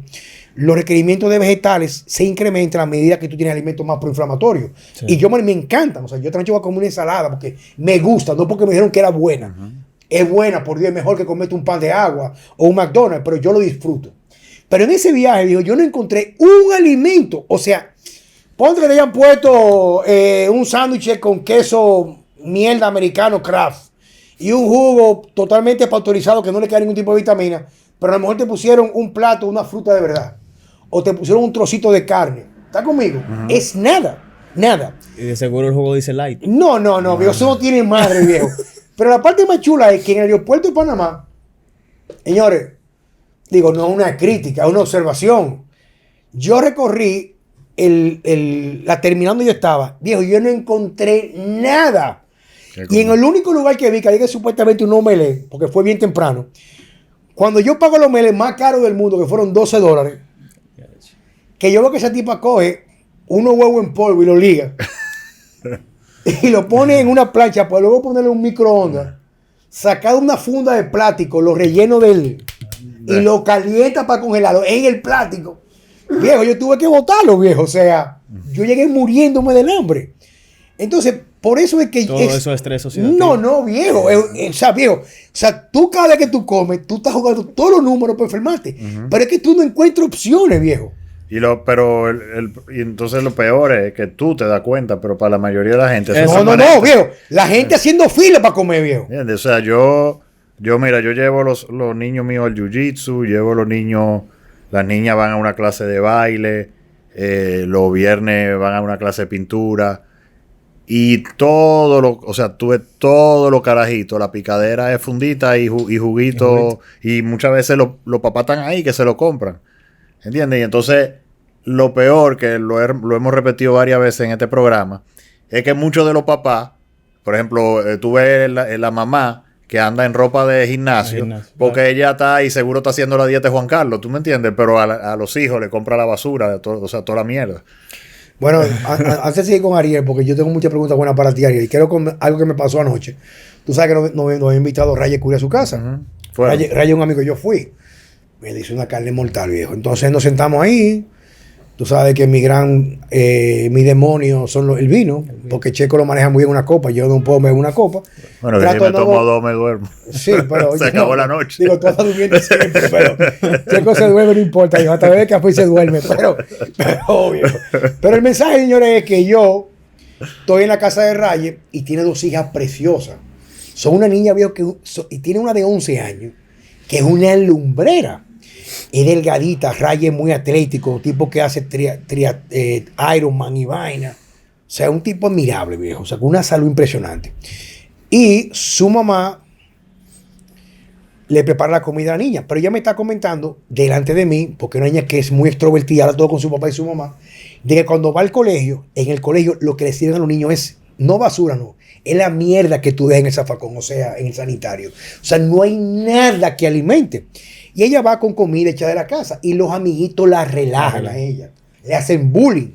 los requerimientos de vegetales se incrementan a medida que tú tienes alimentos más proinflamatorios. Sí. Y yo me encantan. O sea, yo también voy a comer una ensalada porque me gusta, no porque me dijeron que era buena. Es buena, por Dios, es mejor que comerte un pan de agua o un McDonald's, pero yo lo disfruto. Pero en ese viaje, digo, yo no encontré un alimento. O sea, ponte que te hayan puesto un sándwich con queso mierda americano Kraft y un jugo totalmente pasteurizado que no le queda ningún tipo de vitamina, pero a lo mejor te pusieron un plato, una fruta de verdad, o te pusieron un trocito de carne. ¿Está conmigo? Es nada, nada. Y de seguro el juego dice light. No, viejo, eso no tiene madre, viejo. Pero la parte más chula es que en el aeropuerto de Panamá, señores, digo, no es una crítica, es una observación. Yo recorrí la terminal donde yo estaba, viejo, yo no encontré nada. Y en el único lugar que vi que había supuestamente un omelette, porque fue bien temprano, cuando yo pago el omelette más caro del mundo, que fueron $12, que yo veo que esa tipa coge unos huevos en polvo y lo liga y lo pone en una plancha para luego ponerle un microondas, sacar una funda de plástico, lo relleno y lo calienta para congelarlo en el plástico. Viejo, yo tuve que botarlo, viejo. O sea, yo llegué muriéndome del hambre. Entonces, por eso es que... Todo eso es estrés oxidativo. No, viejo. O sea, viejo. O sea, tú cada vez que tú comes, tú estás jugando todos los números para enfermarte. Pero es que tú no encuentras opciones, viejo. Y entonces lo peor es que tú te das cuenta, pero para la mayoría de la gente... No, viejo. La gente haciendo fila para comer, viejo. ¿Entiendes? O sea, yo llevo los niños míos al jiu-jitsu, llevo los niños... Las niñas van a una clase de baile, los viernes van a una clase de pintura y tuve todo lo carajito, la picadera es fundita y juguito y muchas veces los papás están ahí que se lo compran, ¿entiendes? Y entonces lo peor, que lo hemos repetido varias veces en este programa, es que muchos de los papás, por ejemplo, tú ves la mamá que anda en ropa de gimnasio, porque ella está y seguro está haciendo la dieta de Juan Carlos, ¿tú me entiendes? Pero a los hijos le compra la basura, o sea, toda la mierda. Bueno, antes de seguir con Ariel, porque yo tengo muchas preguntas buenas para ti, Ariel, y quiero con algo que me pasó anoche. Tú sabes que nos había invitado Rayes Curi a su casa. Rayes es un amigo que yo fui. Me hizo una carne mortal, viejo. Entonces nos sentamos ahí. Tú sabes que mi demonio son el vino, porque Checo lo maneja muy bien una copa, yo no puedo beber una copa. Bueno, que si me tomo dos me duermo. Sí, pero... se acabó la noche. Digo, tú estás durmiendo siempre, pero Checo se duerme, no importa, hijo, hasta bebe café y se duerme, pero obvio. Pero el mensaje, señores, es que yo estoy en la casa de Rayes y tiene dos hijas preciosas. Son una niña, viejo, y tiene una de 11 años, que es una lumbrera. Es delgadita, Rayes muy atlético, tipo que hace Ironman y vaina. O sea, un tipo admirable, viejo. O sea, con una salud impresionante. Y su mamá le prepara la comida a la niña. Pero ella me está comentando delante de mí, porque una niña que es muy extrovertida, habla todo con su papá y su mamá, de que cuando va al colegio, en el colegio lo que le sirven a los niños es, no basura, no. Es la mierda que tú dejas en el zafacón, o sea, en el sanitario. O sea, no hay nada que alimente. Y ella va con comida hecha de la casa. Y los amiguitos la relajan a ella. Le hacen bullying.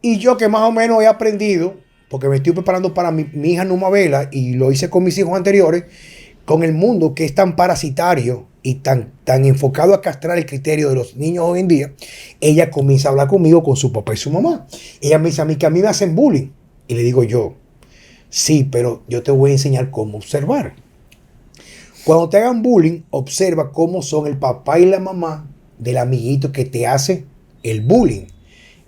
Y yo que más o menos he aprendido, porque me estoy preparando para mi hija Numa Vela, y lo hice con mis hijos anteriores, con el mundo que es tan parasitario y tan enfocado a castrar el criterio de los niños hoy en día, ella comienza a hablar conmigo con su papá y su mamá. Ella me dice a mí que a mí me hacen bullying. Y le digo yo, sí, pero yo te voy a enseñar cómo observar. Cuando te hagan bullying, observa cómo son el papá y la mamá del amiguito que te hace el bullying.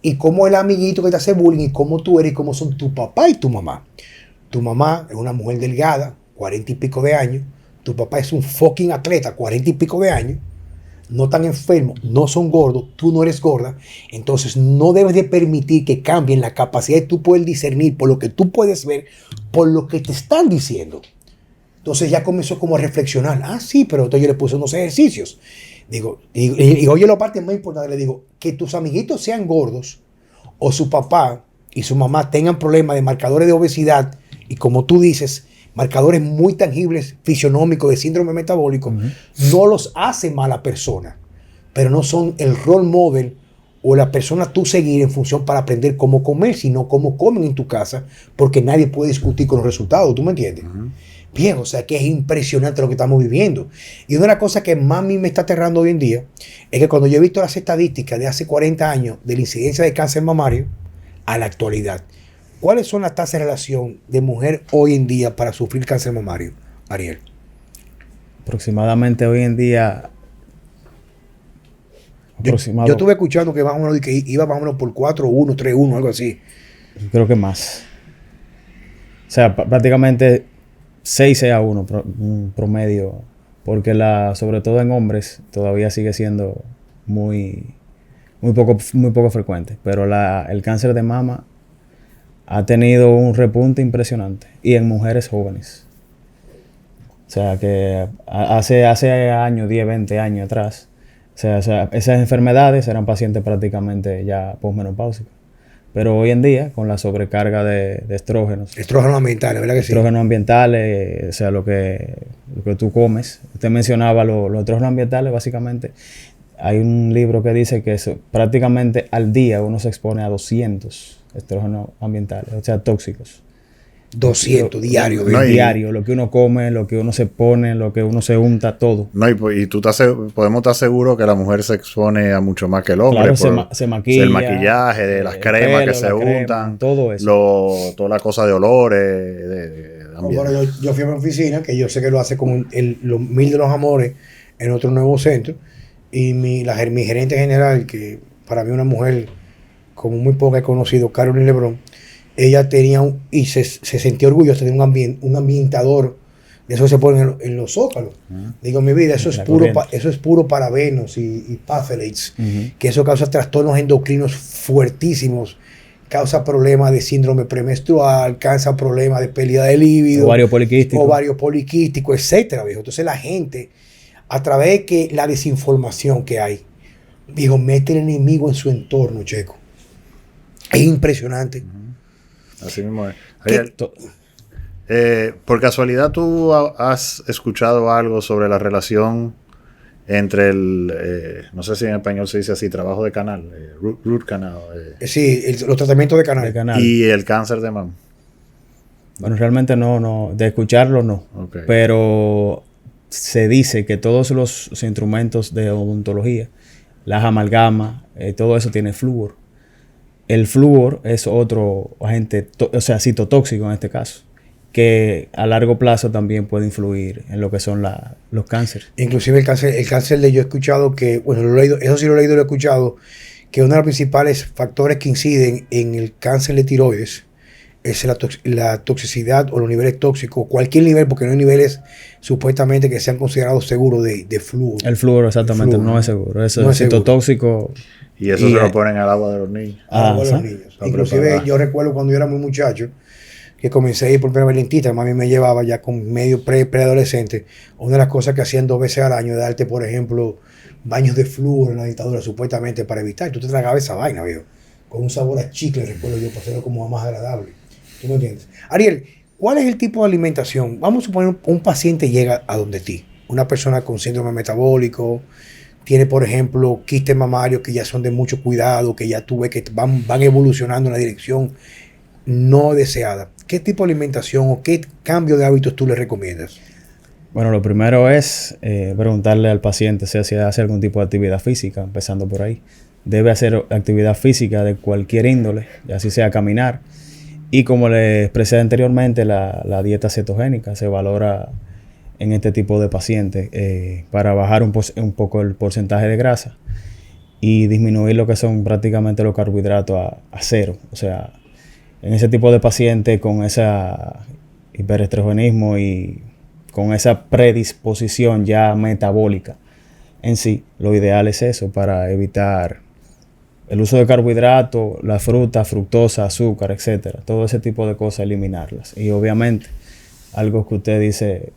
Y cómo el amiguito que te hace bullying y cómo tú eres y cómo son tu papá y tu mamá. Tu mamá es una mujer delgada, 40 y pico de años. Tu papá es un fucking atleta, 40 y pico de años. No tan enfermo, no son gordos, tú no eres gorda. Entonces no debes de permitir que cambien la capacidad de tú poder discernir por lo que tú puedes ver, por lo que te están diciendo. Entonces ya comenzó como a reflexionar. Ah, sí, pero entonces yo le puse unos ejercicios. Y oye, la parte más importante, le digo, que tus amiguitos sean gordos o su papá y su mamá tengan problemas de marcadores de obesidad y como tú dices, marcadores muy tangibles, fisionómicos, de síndrome metabólico, no los hace mala persona, pero no son el role model o la persona tú seguir en función para aprender cómo comer, sino cómo comen en tu casa, porque nadie puede discutir con los resultados, ¿tú me entiendes? Bien, o sea que es impresionante lo que estamos viviendo. Y una de las cosas que más a mí me está aterrando hoy en día es que cuando yo he visto las estadísticas de hace 40 años de la incidencia de cáncer mamario a la actualidad, ¿cuáles son las tasas de relación de mujer hoy en día para sufrir cáncer mamario, Ariel? Aproximadamente hoy en día... Yo estuve escuchando que, más o menos, que iba más o menos por 4-1, 3-1, algo así. Creo que más. O sea, prácticamente 6-1 un promedio. Porque sobre todo en hombres todavía sigue siendo muy poco frecuente. Pero el cáncer de mama ha tenido un repunte impresionante. Y en mujeres jóvenes. O sea, que hace años, 10, 20 años atrás, o sea, esas enfermedades eran pacientes prácticamente ya posmenopáusicos. Pero hoy en día, con la sobrecarga de estrógenos. Estrógenos ambientales, ¿verdad que sí? Estrógenos ambientales, o sea, lo que tú comes. Usted mencionaba los estrógenos ambientales, básicamente. Hay un libro que dice que prácticamente al día uno se expone a 200 estrógenos ambientales, o sea, tóxicos. 200 diarios. Diario, lo que uno come, lo que uno se pone, lo que uno se unta, todo. No, y tú podemos estar seguros que la mujer se expone a mucho más que el hombre. Claro, se maquilla. El maquillaje, de las cremas que se untan. Todo eso. Toda la cosa de olores. Bueno, yo fui a mi oficina, que yo sé que lo hace como los Mil de los Amores, en otro nuevo centro. Y mi gerente general, que para mí una mujer como muy poca he conocido, Carolyn Lebrón, ella tenía y se sentía orgullosa de un ambientador de eso que se pone en los zócalos. Digo, mi vida, eso es puro parabenos y phthalates, que eso causa trastornos endocrinos fuertísimos, causa problemas de síndrome premenstrual, causa problemas de pérdida de líbido, ovario poliquístico, etcétera, viejo. Entonces la gente, a través de la desinformación que hay, digo, mete el enemigo en su entorno, Checo. Es impresionante. Así mismo es. Por casualidad, ¿tú has escuchado algo sobre la relación entre no sé si en español se dice así, trabajo de canal, root canal? Sí, los tratamientos de canal. Y el cáncer de mama. Bueno, realmente no, de escucharlo no. Okay. Pero se dice que todos los instrumentos de odontología, las amalgamas, todo eso tiene flúor. El flúor es otro agente, citotóxico en este caso, que a largo plazo también puede influir en lo que son los cánceres. Inclusive el cáncer yo he escuchado que, bueno, lo he leído, eso sí lo he leído y lo he escuchado, que uno de los principales factores que inciden en el cáncer de tiroides es la toxicidad o los niveles tóxicos, cualquier nivel, porque no hay niveles supuestamente que sean considerados seguros de flúor. El flúor exactamente no es seguro, eso es citotóxico. Y eso se lo ponen al agua de los niños. Agua de los niños. Inclusive yo recuerdo cuando yo era muy muchacho, que comencé a ir por primera vez al dentista, mami me llevaba ya con medio preadolescente. Una de las cosas que hacían 2 veces al año, de darte, por ejemplo, baños de flúor en la dentadura, supuestamente para evitar. Tú te tragabas esa vaina, viejo, con un sabor a chicle, recuerdo yo, para hacerlo como más agradable. ¿Tú me entiendes? Ariel, ¿cuál es el tipo de alimentación? Vamos a suponer un paciente llega a donde ti, una persona con síndrome metabólico, tiene, por ejemplo, quistes mamarios que ya son de mucho cuidado, que ya tú ves que van evolucionando en la dirección no deseada. ¿Qué tipo de alimentación o qué cambio de hábitos tú le recomiendas? Bueno, lo primero es preguntarle al paciente si hace algún tipo de actividad física, empezando por ahí. Debe hacer actividad física de cualquier índole, ya así sea caminar. Y como les expresé anteriormente, la dieta cetogénica se valora en este tipo de pacientes para bajar un poco el porcentaje de grasa y disminuir lo que son prácticamente los carbohidratos a cero. O sea, en ese tipo de pacientes con ese hiperestrogenismo y con esa predisposición ya metabólica en sí, lo ideal es eso para evitar el uso de carbohidratos, la fruta, fructosa, azúcar, etcétera. Todo ese tipo de cosas, eliminarlas. Y obviamente, algo que usted dice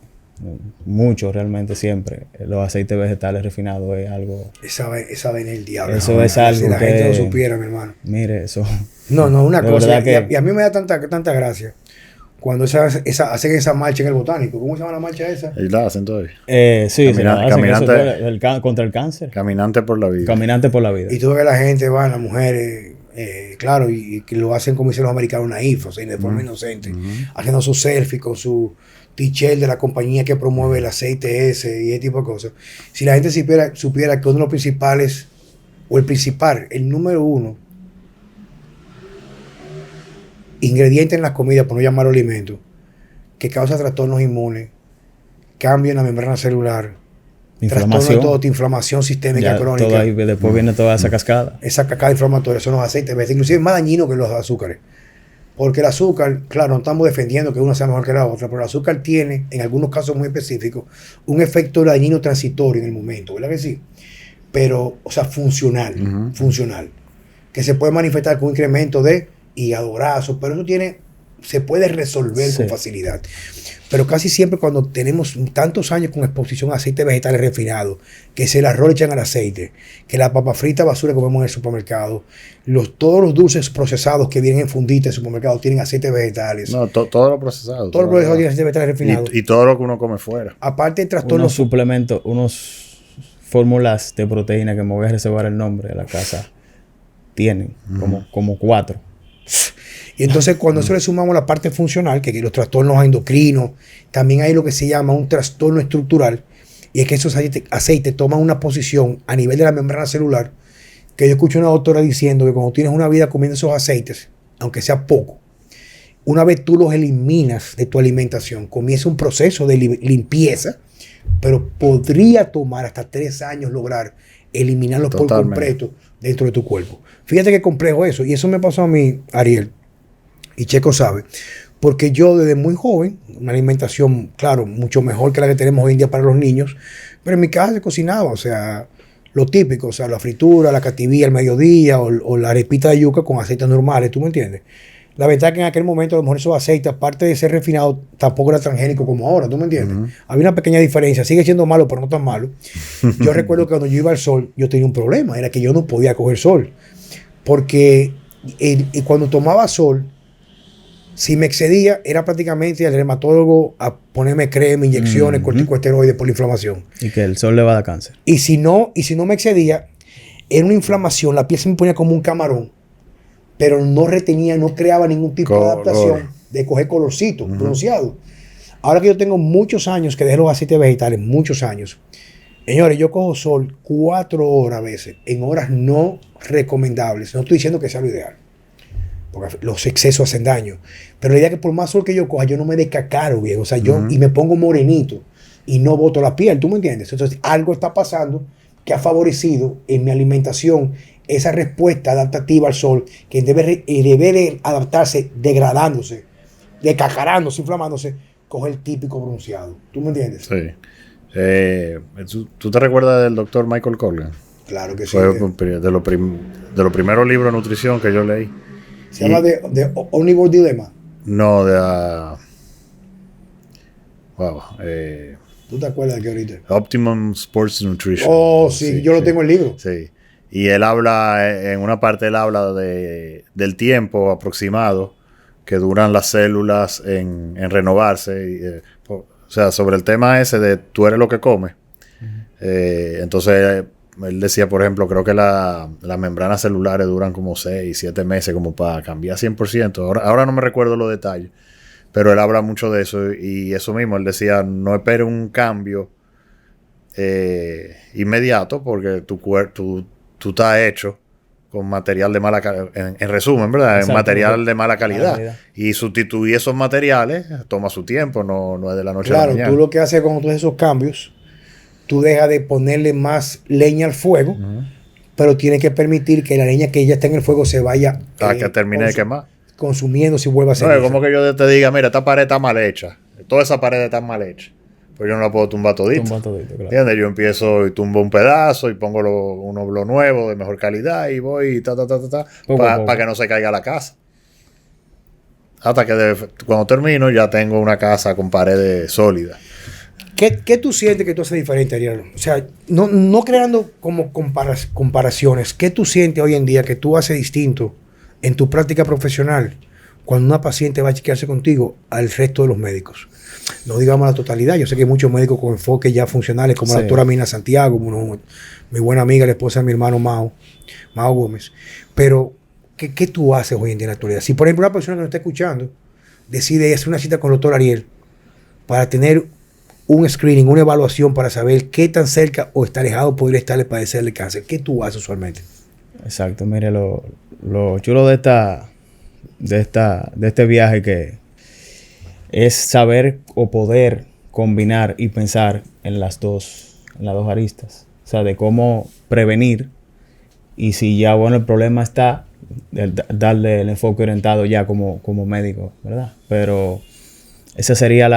mucho realmente siempre, los aceites vegetales refinados es algo... Esa vaina es el diablo. Eso es algo si la gente lo supiera, mi hermano. Mire, eso... No, una cosa. Que... Y a mí me da tanta gracia. cuando hacen esa marcha en el Botánico. ¿Cómo se llama la marcha esa? Y la hacen todavía. Sí, caminante contra el cáncer. Caminante por la vida. Caminante por la vida. Y tú ves que la gente va, las mujeres, claro, y que lo hacen como dicen los americanos, naif, o sea, de forma inocente, haciendo su selfie con su t-shirt de la compañía que promueve el aceite ese y ese tipo de cosas. Si la gente supiera que uno de los principales, o el principal, el número uno, ingrediente en las comidas, por no llamarlo alimento, que causa trastornos inmunes, cambio en la membrana celular, trastornos de todo, inflamación sistémica crónica. Todo ahí, después viene toda esa cascada. Esa cascada inflamatoria son los aceites, inclusive es más dañino que los azúcares. Porque el azúcar, claro, no estamos defendiendo que una sea mejor que la otra, pero el azúcar tiene, en algunos casos muy específicos, un efecto dañino transitorio en el momento, ¿verdad que sí? Pero, o sea, funcional, que se puede manifestar con un incremento de hígado graso, pero eso se puede resolver con facilidad. Pero casi siempre cuando tenemos tantos años con exposición a aceites vegetales refinados, que se el arroz le echan al aceite, que la papa frita basura que comemos en el supermercado, todos los dulces procesados que vienen en funditas en el supermercado tienen aceites vegetales. No, todo lo procesado. Todo lo procesado tiene aceites vegetales refinados. Y todo lo que uno come fuera. Aparte de trastornos. Unos suplementos, unos fórmulas de proteína que me voy a reservar el nombre de la casa, tienen como 4. Y entonces cuando eso le sumamos la parte funcional, que los trastornos endocrinos, también hay lo que se llama un trastorno estructural, y es que esos aceites toman una posición a nivel de la membrana celular, que yo escucho a una doctora diciendo que cuando tienes una vida comiendo esos aceites, aunque sea poco, una vez tú los eliminas de tu alimentación, comienza un proceso de limpieza, pero podría tomar hasta 3 años lograr eliminarlos por completo dentro de tu cuerpo. Fíjate qué complejo eso, y eso me pasó a mí, Ariel, y Checo sabe, porque yo desde muy joven, una alimentación, claro, mucho mejor que la que tenemos hoy en día para los niños, pero en mi casa se cocinaba, o sea, lo típico, o sea, la fritura, la cativía al mediodía, o la arepita de yuca con aceites normales, ¿tú me entiendes? La verdad es que en aquel momento a lo mejor esos aceites, aparte de ser refinados, tampoco era transgénico como ahora, ¿tú me entiendes? Había una pequeña diferencia, sigue siendo malo, pero no tan malo. Yo recuerdo que cuando yo iba al sol, yo tenía un problema, era que yo no podía coger sol, porque y cuando tomaba sol, si me excedía, era prácticamente al reumatólogo a ponerme crema, inyecciones, corticosteroides por la inflamación. Y que el sol le va a dar cáncer. Y si no me excedía, era una inflamación, la piel se me ponía como un camarón, pero no retenía, no creaba ningún tipo de adaptación de coger colorcito pronunciado. Ahora que yo tengo muchos años que dejé los aceites vegetales, muchos años, señores, yo cojo sol 4 horas a veces, en horas no recomendables. No estoy diciendo que sea lo ideal, porque los excesos hacen daño. Pero la idea es que por más sol que yo coja, yo no me descacaro, viejo. O sea, y me pongo morenito y no boto la piel, ¿tú me entiendes? Entonces, algo está pasando que ha favorecido en mi alimentación esa respuesta adaptativa al sol, que debe de adaptarse degradándose, decacarándose, inflamándose, coge el típico bronceado. ¿Tú me entiendes? Sí. ¿Tú te recuerdas del doctor Michael Colgan? Claro que sí. Fue de los primeros libros de nutrición que yo leí. ¿Se llama de Omnivore Dilemma? No, de... wow. ¿Tú te acuerdas de qué ahorita? Optimum Sports Nutrition. Oh, sí, yo lo tengo en el libro. Sí. Y él habla, en una parte él habla del tiempo aproximado que duran las células en renovarse. O sea, sobre el tema ese de tú eres lo que comes. Entonces, él decía, por ejemplo, creo que las membranas celulares duran como 6, 7 meses como para cambiar 100%. Ahora no me recuerdo los detalles, pero él habla mucho de eso. Y eso mismo, él decía, no espere un cambio inmediato porque tú estás hecho con material de mala calidad, en resumen, ¿verdad? Exacto, material de mala calidad. Y sustituir esos materiales toma su tiempo, no es de la noche a la mañana. Claro, tú lo que haces cuando tú haces esos cambios, tú dejas de ponerle más leña al fuego, pero tienes que permitir que la leña que ya está en el fuego se vaya hasta que termine de quemar. Consumiendo si vuelve a ser. No, es como que yo te diga, mira, esta pared está mal hecha. Toda esa pared está mal hecha. Pues yo no la puedo tumbar todito. Claro. ¿Entiendes? Yo empiezo y tumbo un pedazo y pongo uno nuevo de mejor calidad y voy para que no se caiga la casa. Hasta que cuando termino ya tengo una casa con paredes sólidas. ¿Qué tú sientes que tú haces diferente, Ariel? O sea, no creando como comparaciones. ¿Qué tú sientes hoy en día que tú haces distinto en tu práctica profesional cuando una paciente va a chequearse contigo al resto de los médicos? No digamos la totalidad. Yo sé que hay muchos médicos con enfoques ya funcionales, como la doctora Mina Santiago, mi buena amiga, la esposa de mi hermano Mao Gómez. Pero, ¿qué tú haces hoy en día en la actualidad? Si, por ejemplo, una persona que nos está escuchando decide hacer una cita con el doctor Ariel para tener un screening, una evaluación para saber qué tan cerca o está alejado podría estar de padecer el cáncer, ¿qué tú haces usualmente? Exacto. Mire, lo chulo de este viaje que es saber o poder combinar y pensar en las dos aristas. O sea, de cómo prevenir y si ya, bueno, el problema está, darle el enfoque orientado ya como médico, ¿verdad? Pero ese sería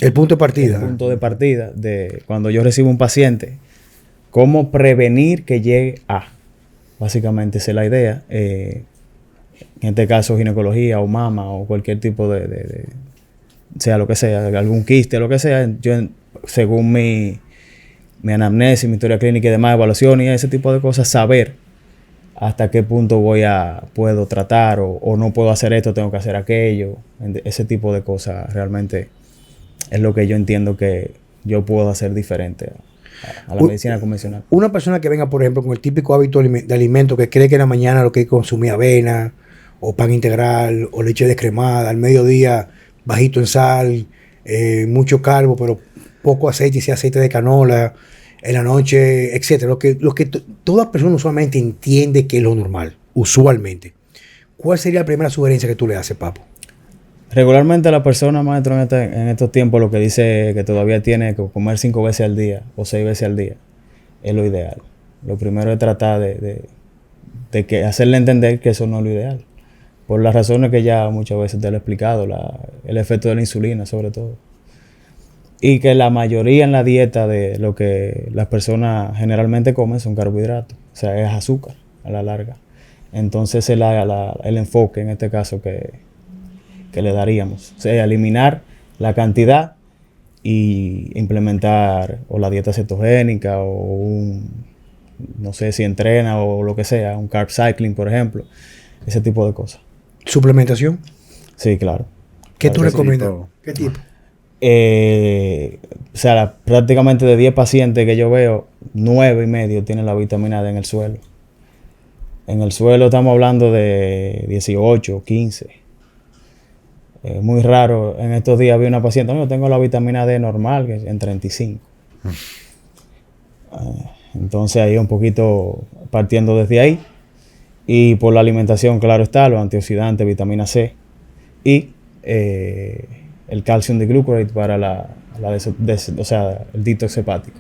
el punto de partida. El punto de partida de cuando yo recibo un paciente, cómo prevenir que llegue a. Básicamente esa es la idea. En este caso, ginecología o mama o cualquier tipo de sea lo que sea, algún quiste, lo que sea, yo según mi anamnesis, mi historia clínica y demás, evaluación y ese tipo de cosas, saber hasta qué punto puedo tratar o no puedo hacer esto, tengo que hacer aquello. Ese tipo de cosas realmente es lo que yo entiendo que yo puedo hacer diferente a la medicina convencional. Una persona que venga, por ejemplo, con el típico hábito de alimento que cree que en la mañana lo que hay que consumir avena o pan integral o leche descremada, al mediodía bajito en sal, mucho carbo, pero poco aceite, si aceite de canola, en la noche, etcétera. Lo que toda persona usualmente entiende que es lo normal, usualmente. ¿Cuál sería la primera sugerencia que tú le haces, Papo? Regularmente la persona, maestro, en estos tiempos lo que dice que todavía tiene que comer 5 veces al día o 6 veces al día es lo ideal. Lo primero es tratar de que hacerle entender que eso no es lo ideal. Por las razones que ya muchas veces te lo he explicado, el efecto de la insulina sobre todo. Y que la mayoría en la dieta de lo que las personas generalmente comen son carbohidratos. O sea, es azúcar a la larga. Entonces el enfoque en este caso que le daríamos. O sea, eliminar la cantidad y implementar o la dieta cetogénica o no sé si entrena o lo que sea, un carb cycling, por ejemplo. Ese tipo de cosas. ¿Suplementación? Sí, claro. ¿Qué tú recomiendas? ¿Qué tipo? O sea, prácticamente de 10 pacientes que yo veo, 9.5 tienen la vitamina D en el suelo. En el suelo estamos hablando de 18, 15. Muy raro. En estos días vi una paciente, yo tengo la vitamina D normal, que es en 35. Entonces ahí un poquito partiendo desde ahí. Y por la alimentación, claro está, los antioxidantes, vitamina C y el calcium diglucarate para o sea, el detox hepático.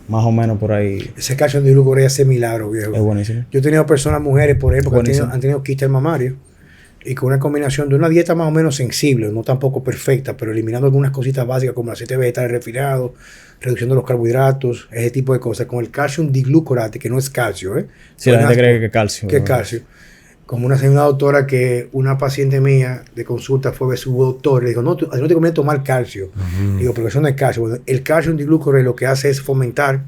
Más o menos por ahí. Ese calcium diglucarate hace milagro, viejo. Es buenísimo. Yo he tenido personas, mujeres, por ejemplo, que han tenido quistes mamarios y con una combinación de una dieta más o menos sensible, no tampoco perfecta, pero eliminando algunas cositas básicas como el aceite vegetal refinado, reduciendo los carbohidratos, ese tipo de cosas, con el calcium diglucarate, que no es calcio, Sí, la gente cree que es calcio. Que es calcio. Como una doctora que una paciente mía de consulta fue a ver su doctor, le dijo, no te conviene tomar calcio. Digo, pero eso no es calcio. Bueno, el calcium diglucarate lo que hace es fomentar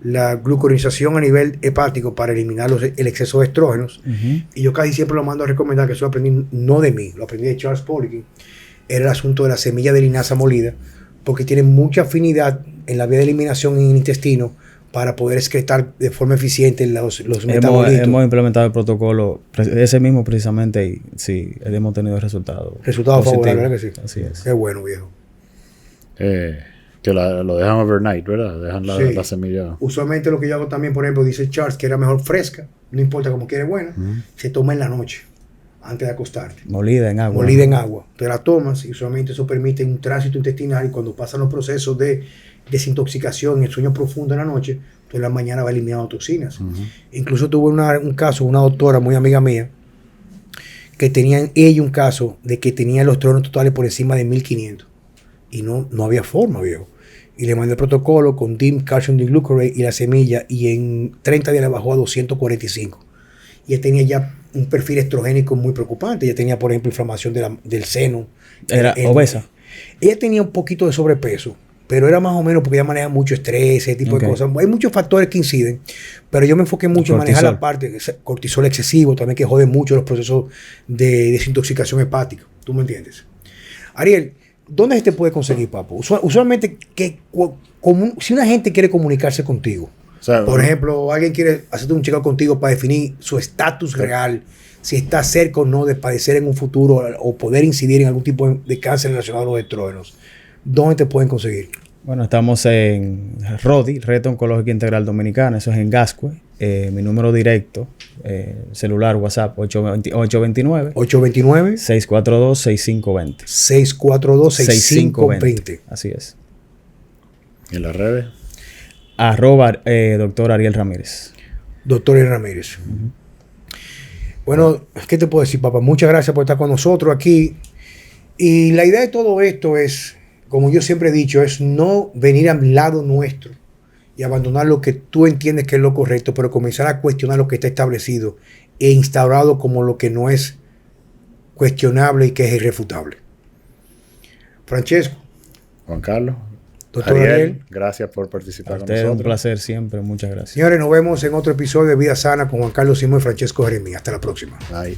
la glucuronización a nivel hepático para eliminar el exceso de estrógenos. Y yo casi siempre lo mando a recomendar, que eso lo aprendí no de mí, lo aprendí de Charles Poliquin. Era el asunto de la semilla de linaza molida, porque tiene mucha afinidad en la vía de eliminación en el intestino para poder excretar de forma eficiente los metabolitos. Hemos implementado el protocolo ese mismo precisamente y sí, hemos tenido resultados. Resultados favorables, ¿verdad que sí? Así es. Qué bueno, viejo. Que lo dejan overnight, ¿verdad? Dejan la semilla. Usualmente lo que yo hago también, por ejemplo, dice Charles, que era mejor fresca, no importa cómo quede buena, se toma en la noche, antes de acostarte. Molida en agua. Molida en agua. Te la tomas y usualmente eso permite un tránsito intestinal y cuando pasan los procesos de desintoxicación, el sueño profundo en la noche, tú en la mañana vas eliminando toxinas. Incluso tuve un caso, una doctora muy amiga mía, que tenía ella un caso de que tenía los estrógenos totales por encima de 1500 y no había forma, viejo. Y le mandé el protocolo con DIM, calcium diglucarate y la semilla y en 30 días le bajó a 245. Y ella tenía ya un perfil estrogénico muy preocupante. Ella tenía, por ejemplo, inflamación del seno. Era obesa. Ella tenía un poquito de sobrepeso, pero era más o menos porque ella maneja mucho estrés, ese tipo de cosas. Hay muchos factores que inciden, pero yo me enfoqué mucho en manejar la parte de cortisol excesivo, también que jode mucho los procesos de desintoxicación hepática. ¿Tú me entiendes? Ariel, ¿dónde se te puede conseguir, papo? Usualmente, si una gente quiere comunicarse contigo, o sea, por ejemplo, alguien quiere hacerte un chequeo contigo para definir su estatus real, si está cerca o no de padecer en un futuro o poder incidir en algún tipo de cáncer relacionado a los estrógenos, ¿dónde te pueden conseguir? Bueno, estamos en RODI, Reto Oncológico Integral Dominicana, eso es en Gascue. Mi número directo, celular, WhatsApp, 829-642-6520. 642-6520. Así es. ¿Y en las redes? Doctor Ariel Ramírez. Doctor Ariel Ramírez. Bueno, ¿qué te puedo decir, papá? Muchas gracias por estar con nosotros aquí. Y la idea de todo esto es, como yo siempre he dicho, es no venir al lado nuestro y abandonar lo que tú entiendes que es lo correcto, pero comenzar a cuestionar lo que está establecido e instaurado como lo que no es cuestionable y que es irrefutable. Francesco. Juan Carlos. Doctor Ariel, gracias por participar con nosotros. Un placer siempre, muchas gracias. Señores, nos vemos en otro episodio de Vida Sana con Juan Carlos Simón y Francesco Jeremías. Hasta la próxima. Bye.